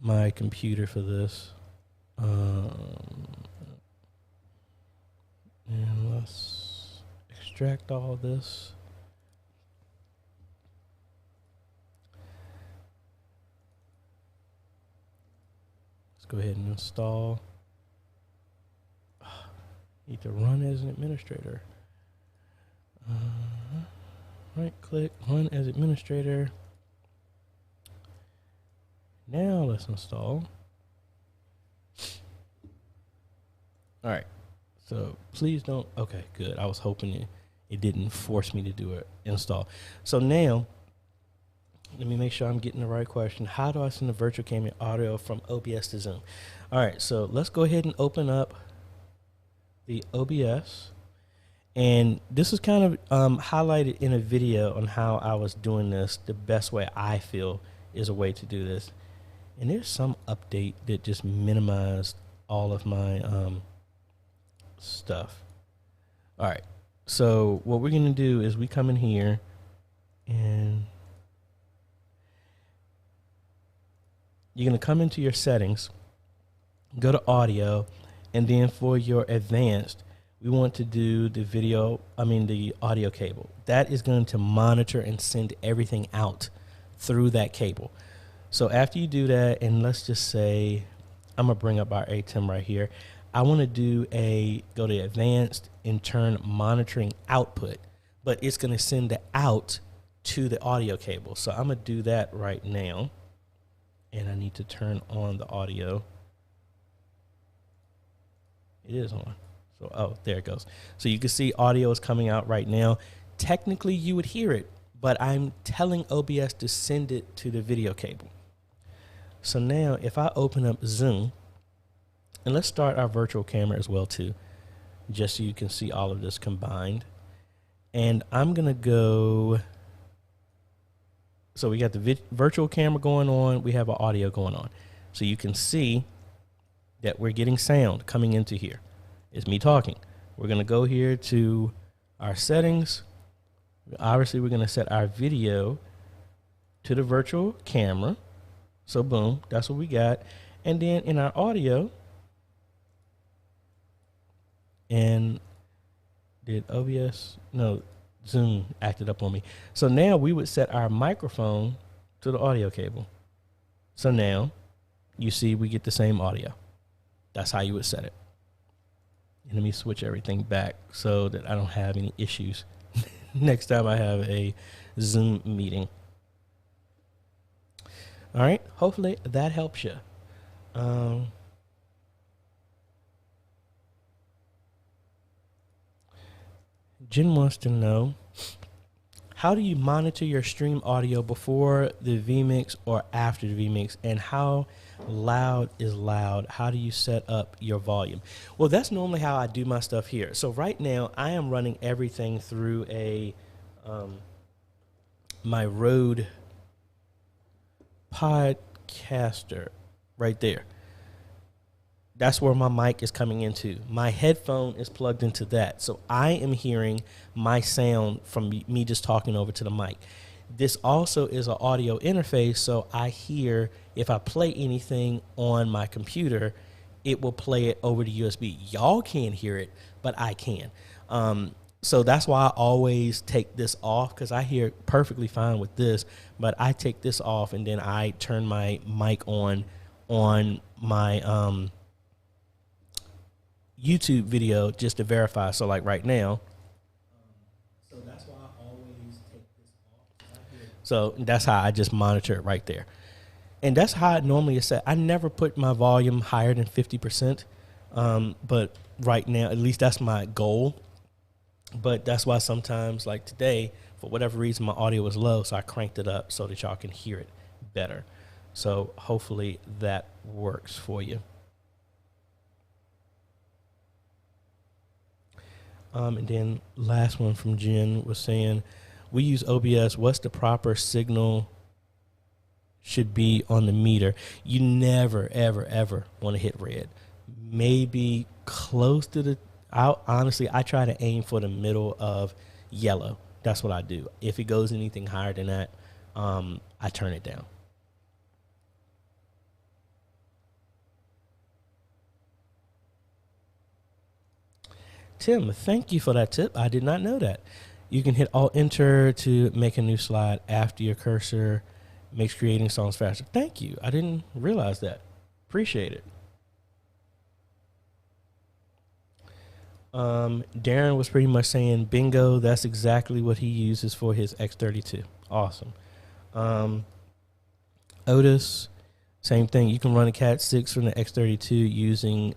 my computer for this. And let's extract all this. Let's go ahead and install. Need to run as an administrator. Right click, run as administrator. Now let's install. All right. So please don't. Okay, good. I was hoping it didn't force me to do an install. So now, let me make sure I'm getting the right question. How do I send the virtual camera audio from OBS to Zoom? All right. So let's go ahead and open up the OBS. And this is kind of highlighted in a video on how I was doing this. The best way I feel is a way to do this. And there's some update that just minimized all of my stuff. All right. So what we're going to do is we come in here and you're going to come into your settings, go to audio, and then for your advanced, we want to do the audio cable. That is going to monitor and send everything out through that cable. So after you do that, and let's just say, I'm going to bring up our ATEM right here. I want to go to advanced and turn monitoring output, but it's going to send it out to the audio cable. So I'm going to do that right now. And I need to turn on the audio. It is on. So, oh, there it goes. So you can see audio is coming out right now. Technically, you would hear it, but I'm telling OBS to send it to the video cable. So now if I open up Zoom, and let's start our virtual camera as well too, just so you can see all of this combined. And I'm going to go, so we got the virtual camera going on. We have our audio going on. So you can see that we're getting sound coming into here. It's me talking. We're going to go here to our settings. Obviously, we're going to set our video to the virtual camera. So boom, that's what we got. And then in our audio, and did OBS? No, Zoom acted up on me. So now we would set our microphone to the audio cable. So now you see we get the same audio. That's how you would set it. And let me switch everything back so that I don't have any issues next time I have a Zoom meeting. All right. Hopefully that helps you. Jen wants to know, how do you monitor your stream audio before the vMix or after the vMix, and how loud is loud? How do you set up your volume? Well, that's normally how I do my stuff here. So right now I am running everything through my Rode Podcaster right there. That's where my mic is coming into. My headphone is plugged into that. So I am hearing my sound from me just talking over to the mic. This also is an audio interface, so I hear if I play anything on my computer, it will play it over to USB. Y'all can't hear it, but I can. So that's why I always take this off, because I hear perfectly fine with this, but I take this off and then I turn my mic on my YouTube video just to verify. So like right now. So that's why I always take this off. So that's how I just monitor it right there. And that's how it normally is set. I never put my volume higher than 50%. But right now, at least that's my goal. But that's why sometimes, like today, for whatever reason, my audio was low, so I cranked it up so that y'all can hear it better. So hopefully that works for you. And then last one from Jen was saying, we use OBS. What's the proper signal should be on the meter? You never, ever, ever want to hit red. Maybe close to the out. Honestly, I try to aim for the middle of yellow. That's what I do. If it goes anything higher than that, I turn it down. Tim, thank you for that tip. I did not know that. You can hit Alt-Enter to make a new slide after your cursor makes creating songs faster. Thank you. I didn't realize that. Appreciate it. Darren was pretty much saying, bingo, that's exactly what he uses for his X32. Awesome. Otis, same thing. You can run a Cat 6 from the X32 using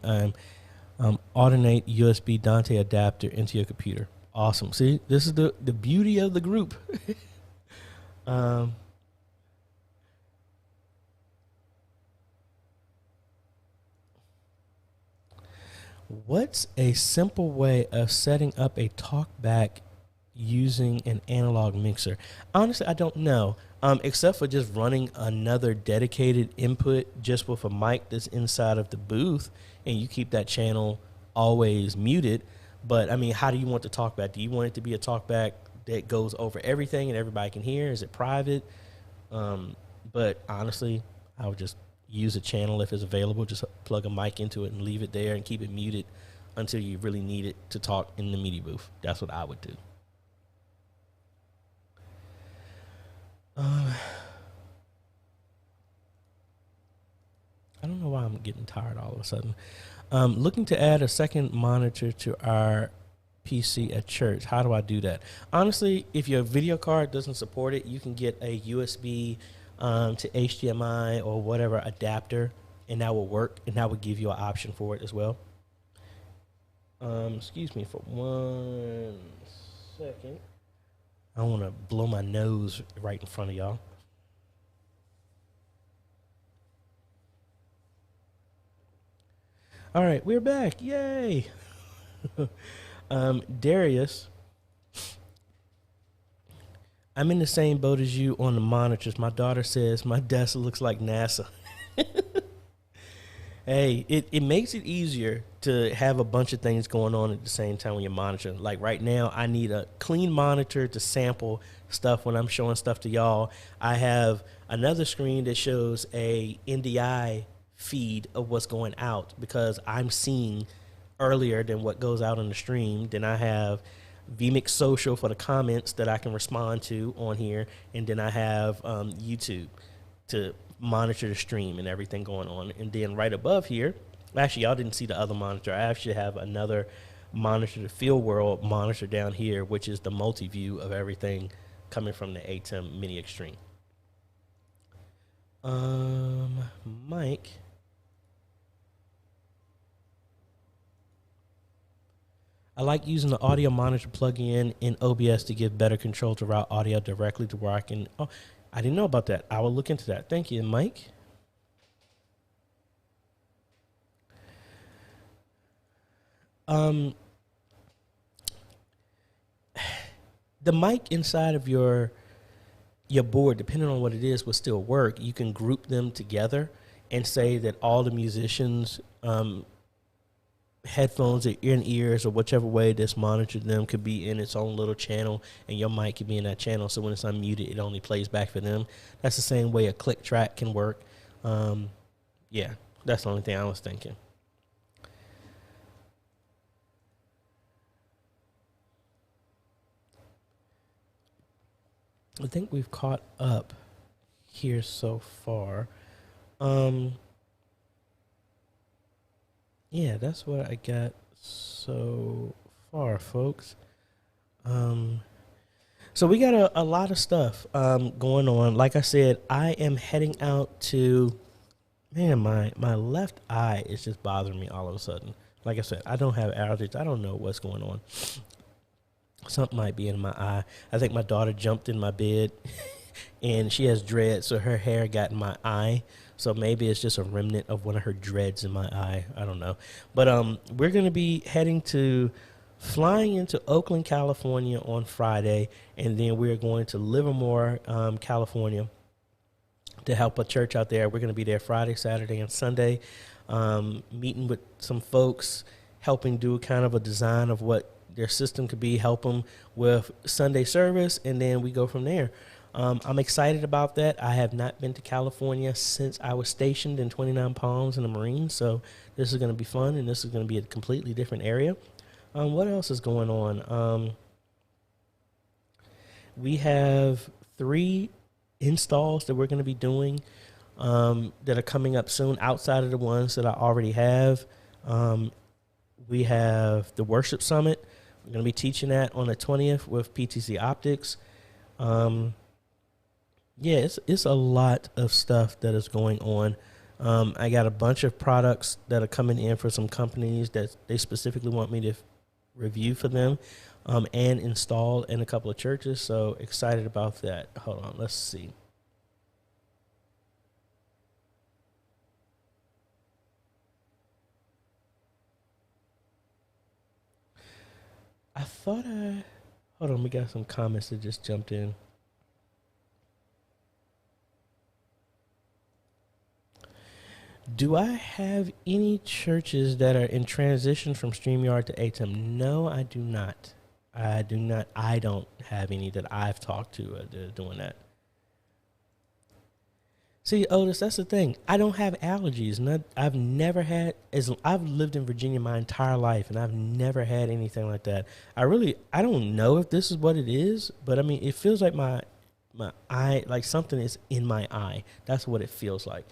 alternate USB Dante adapter into your computer. Awesome. See, this is the beauty of the group. What's a simple way of setting up a talkback using an analog mixer? Honestly, I don't know, except for just running another dedicated input just with a mic that's inside of the booth, and you keep that channel always muted. But, I mean, how do you want the talkback? Do you want it to be a talkback that goes over everything and everybody can hear? Is it private? But, honestly, I would just use a channel if it's available. Just plug a mic into it and leave it there and keep it muted until you really need it to talk in the media booth. That's what I would do. I don't know why I'm getting tired all of a sudden. Looking to add a second monitor to our PC at church. How do I do that? Honestly, if your video card doesn't support it, you can get a USB to HDMI or whatever adapter, and that will work, and that will give you an option for it as well. Excuse me for 1 second. I don't want to blow my nose right in front of y'all. All right, we're back. Yay. Darius, I'm in the same boat as you on the monitors. My daughter says my desk looks like NASA. Hey, it makes it easier to have a bunch of things going on at the same time when you're monitoring. Like right now, I need a clean monitor to sample stuff when I'm showing stuff to y'all. I have another screen that shows a NDI feed of what's going out because I'm seeing earlier than what goes out on the stream. Then I have vMix Social for the comments that I can respond to on here, and then I have YouTube to monitor the stream and everything going on. And then right above here, actually y'all didn't see the other monitor. I actually have another monitor, the Field World monitor down here, which is the multi-view of everything coming from the ATEM Mini Extreme. Mike. I like using the audio monitor plug-in in OBS to give better control to route audio directly to where I can. Oh, I didn't know about that. I will look into that. Thank you, Mike. The mic inside of your board, depending on what it is, will still work. You can group them together and say that all the musicians' headphones or in-ears or whichever way this monitored them could be in its own little channel, and your mic could be in that channel, so when it's unmuted, it only plays back for them. That's the same way a click track can work. Yeah, that's the only thing I was thinking. I think we've caught up here so far. Yeah, that's what I got so far, folks. So we got a lot of stuff going on. Like I said, I am heading out to, man, my left eye is just bothering me all of a sudden. Like I said, I don't have allergies. I don't know what's going on. Something might be in my eye. I think my daughter jumped in my bed and she has dreads, so her hair got in my eye. So maybe it's just a remnant of one of her dreads in my eye. I don't know. But we're going to be flying into Oakland, California on Friday, and then we're going to Livermore, California, to help a church out there. We're going to be there Friday, Saturday, and Sunday, meeting with some folks, helping do kind of a design of what their system could be, help them with Sunday service, and then we go from there. I'm excited about that. I have not been to California since I was stationed in 29 Palms in the Marines, so this is going to be fun, and this is going to be a completely different area. What else is going on? We have 3 installs that we're going to be doing that are coming up soon outside of the ones that I already have. We have the Worship Summit. We're going to be teaching that on the 20th with PTC Optics. It's a lot of stuff that is going on. I got a bunch of products that are coming in for some companies that they specifically want me to review for them and install in a couple of churches. So excited about that. Hold on, let's see. Hold on, we got some comments that just jumped in. Do I have any churches that are in transition from StreamYard to ATEM? No, I do not. I don't have any that I've talked to that are doing that. See, Otis, that's the thing. I don't have allergies. I've never had, I've lived in Virginia my entire life, and I've never had anything like that. I don't know if this is what it is, but I mean, it feels like my eye, like something is in my eye. That's what it feels like.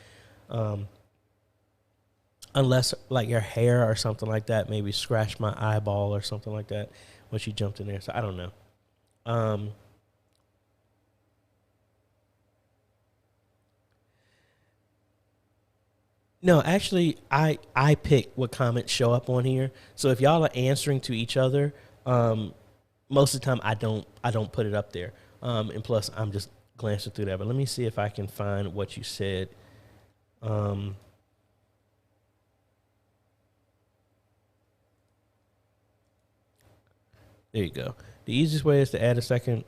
Unless like your hair or something like that maybe scratched my eyeball or something like that when she jumped in there. So I don't know. No, actually, I pick what comments show up on here. So if y'all are answering to each other, most of the time I don't put it up there. And plus, I'm just glancing through that. But let me see if I can find what you said. There you go. The easiest way is to add a second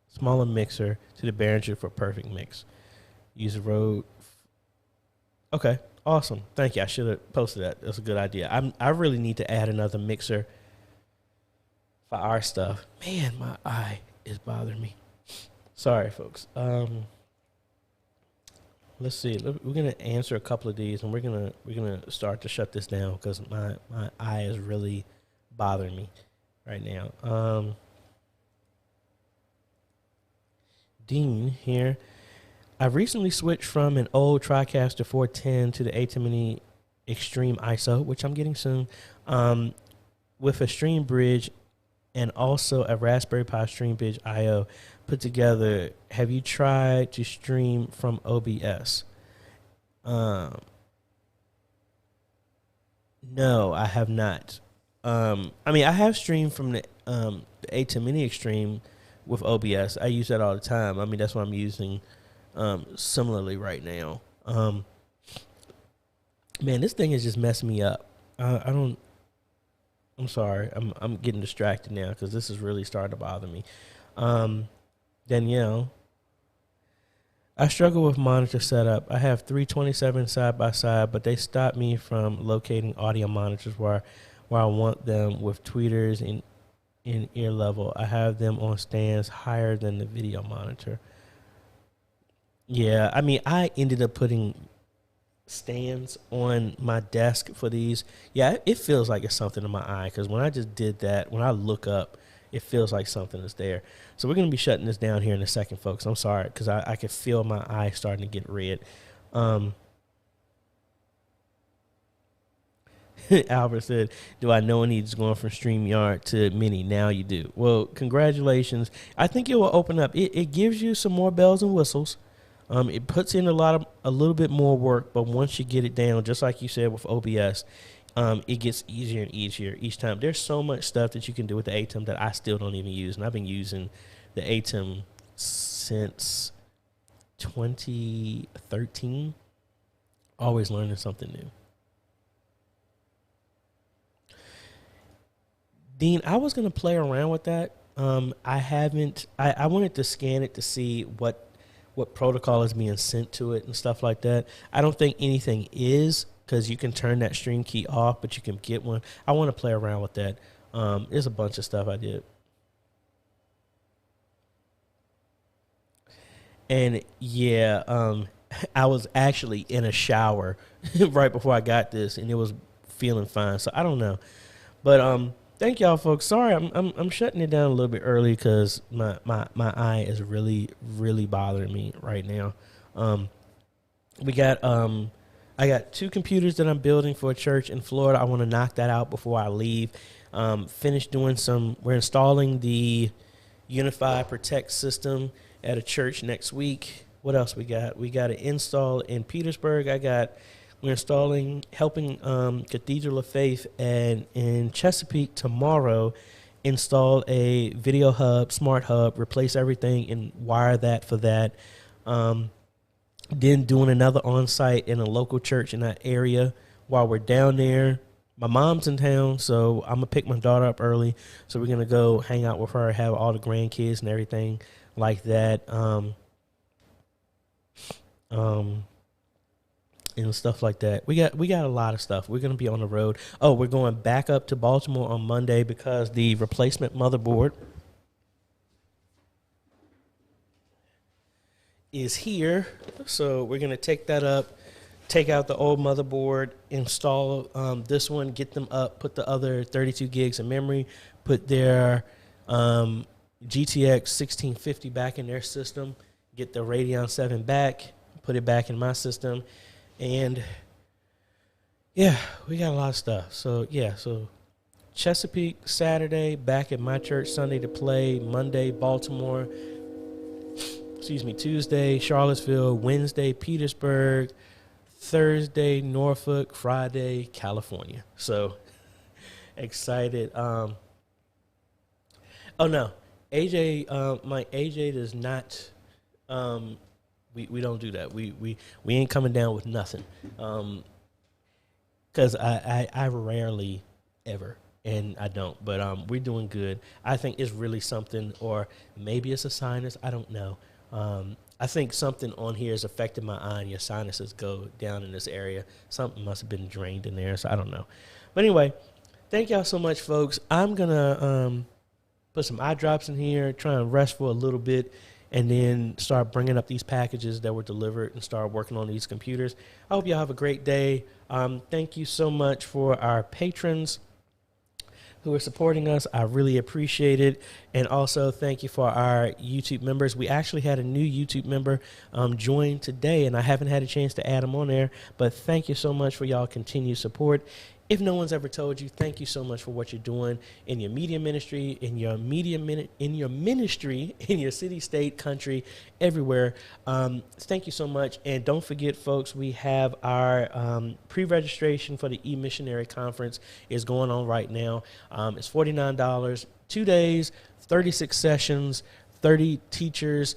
smaller mixer to the Behringer for perfect mix. Use a Rode. Okay, awesome. Thank you. I should have posted that. That's a good idea. I really need to add another mixer for our stuff. Man, my eye is bothering me. Sorry, folks. Let's see. We're gonna answer a couple of these, and we're gonna start to shut this down because my eye is really bothering me right now. Dean here. I've recently switched from an old TriCaster 410 to the ATEM Mini Extreme ISO, which I'm getting soon, with a Stream Bridge and also a Raspberry Pi Stream Bridge IO put together. Have you tried to stream from OBS? No, I have not. I mean, I have streamed from the ATEM Mini Extreme with OBS. I use that all the time. I mean, that's what I'm using similarly right now. Man, this thing is just messing me up. I'm sorry. I'm getting distracted now because this is really starting to bother me. Danielle, I struggle with monitor setup. I have 327 side by side, but they stop me from locating audio monitors where I want them with tweeters in ear level. I have them on stands higher than the video monitor. Yeah, I mean, I ended up putting stands on my desk for these. Yeah, it feels like it's something in my eye because when I just did that, when I look up, it feels like something is there. So we're going to be shutting this down here in a second, folks. I'm sorry because I can feel my eye starting to get red. Albert said, do I know any that's going from StreamYard to Mini? Now you do. Well, congratulations. I think it will open up. It gives you some more bells and whistles. It puts in a little bit more work, but once you get it down, just like you said with OBS, it gets easier and easier each time. There's so much stuff that you can do with the ATEM that I still don't even use, and I've been using the ATEM since 2013. Always learning something new. Dean, I was going to play around with that. I haven't. I wanted to scan it to see what protocol is being sent to it and stuff like that. I don't think anything is, because you can turn that stream key off, but you can get one. I want to play around with that. There's a bunch of stuff I did. And yeah, I was actually in a shower right before I got this, and it was feeling fine. So I don't know, but thank y'all, folks. Sorry, I'm shutting it down a little bit early because my eye is really bothering me right now. I got 2 computers that I'm building for a church in Florida. I want to knock that out before I leave. Finish doing We're installing the Unified Protect system at a church next week. What else we got? We got an install in Petersburg. We're installing, helping Cathedral of Faith, and in Chesapeake tomorrow, install a video hub, smart hub, replace everything and wire that for that. Then doing another on-site in a local church in that area while we're down there. My mom's in town, so I'm going to pick my daughter up early. So we're going to go hang out with her, have all the grandkids and everything like that. And stuff like that. We got a lot of stuff. We're going to be on the road. Oh, we're going back up to Baltimore on Monday because the replacement motherboard is here. So we're going to take that up, take out the old motherboard, install this one, get them up, put the other 32 gigs of memory, put their GTX 1650 back in their system, get the Radeon 7 back, put it back in my system. And yeah, we got a lot of stuff. So yeah, so Chesapeake Saturday, back at my church Sunday to play, Monday Baltimore, Tuesday Charlottesville, Wednesday Petersburg, Thursday Norfolk, Friday California. So excited. Oh no, AJay, my AJay does not. We don't do that. We ain't coming down with nothing. Because I rarely ever, and I don't. But we're doing good. I think it's really something, or maybe it's a sinus. I don't know. I think something on here is affecting my eye, and your sinuses go down in this area. Something must have been drained in there, so I don't know. But anyway, thank y'all so much, folks. I'm going to put some eye drops in here, try and rest for a little bit, and then start bringing up these packages that were delivered and start working on these computers. I hope y'all have a great day. Thank you so much for our patrons who are supporting us. I really appreciate it. And also thank you for our YouTube members. We actually had a new YouTube member join today, and I haven't had a chance to add them on there, but thank you so much for y'all continued support. If no one's ever told you, thank you so much for what you're doing in your media ministry, in your ministry, in your city, state, country, everywhere. Thank you so much. And don't forget, folks, we have our pre-registration for the E-Missionary Conference is going on right now. It's $49, 2 days, 36 sessions, 30 teachers.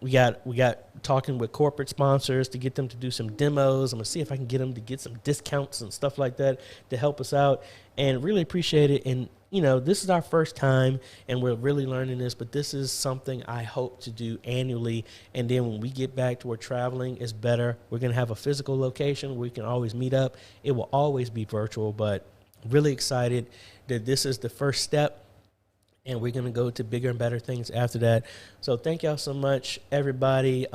We got talking with corporate sponsors to get them to do some demos. I'm going to see if I can get them to get some discounts and stuff like that to help us out, and really appreciate it. And, you know, this is our first time, and we're really learning this, but this is something I hope to do annually. And then when we get back to where traveling is better, we're going to have a physical location where we can always meet up. It will always be virtual, but really excited that this is the first step. And we're going to go to bigger and better things after that. So thank y'all so much, everybody.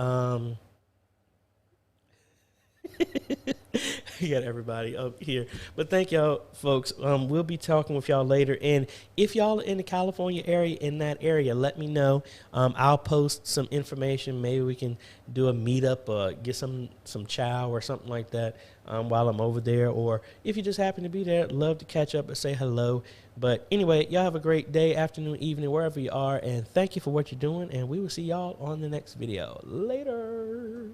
You got everybody up here. But thank y'all, folks. We'll be talking with y'all later. And if y'all are in the California area, in that area, let me know. I'll post some information. Maybe we can do a meetup or get some chow or something like that while I'm over there. Or if you just happen to be there, I'd love to catch up and say hello. But anyway, y'all have a great day, afternoon, evening, wherever you are. And thank you for what you're doing. And we will see y'all on the next video. Later.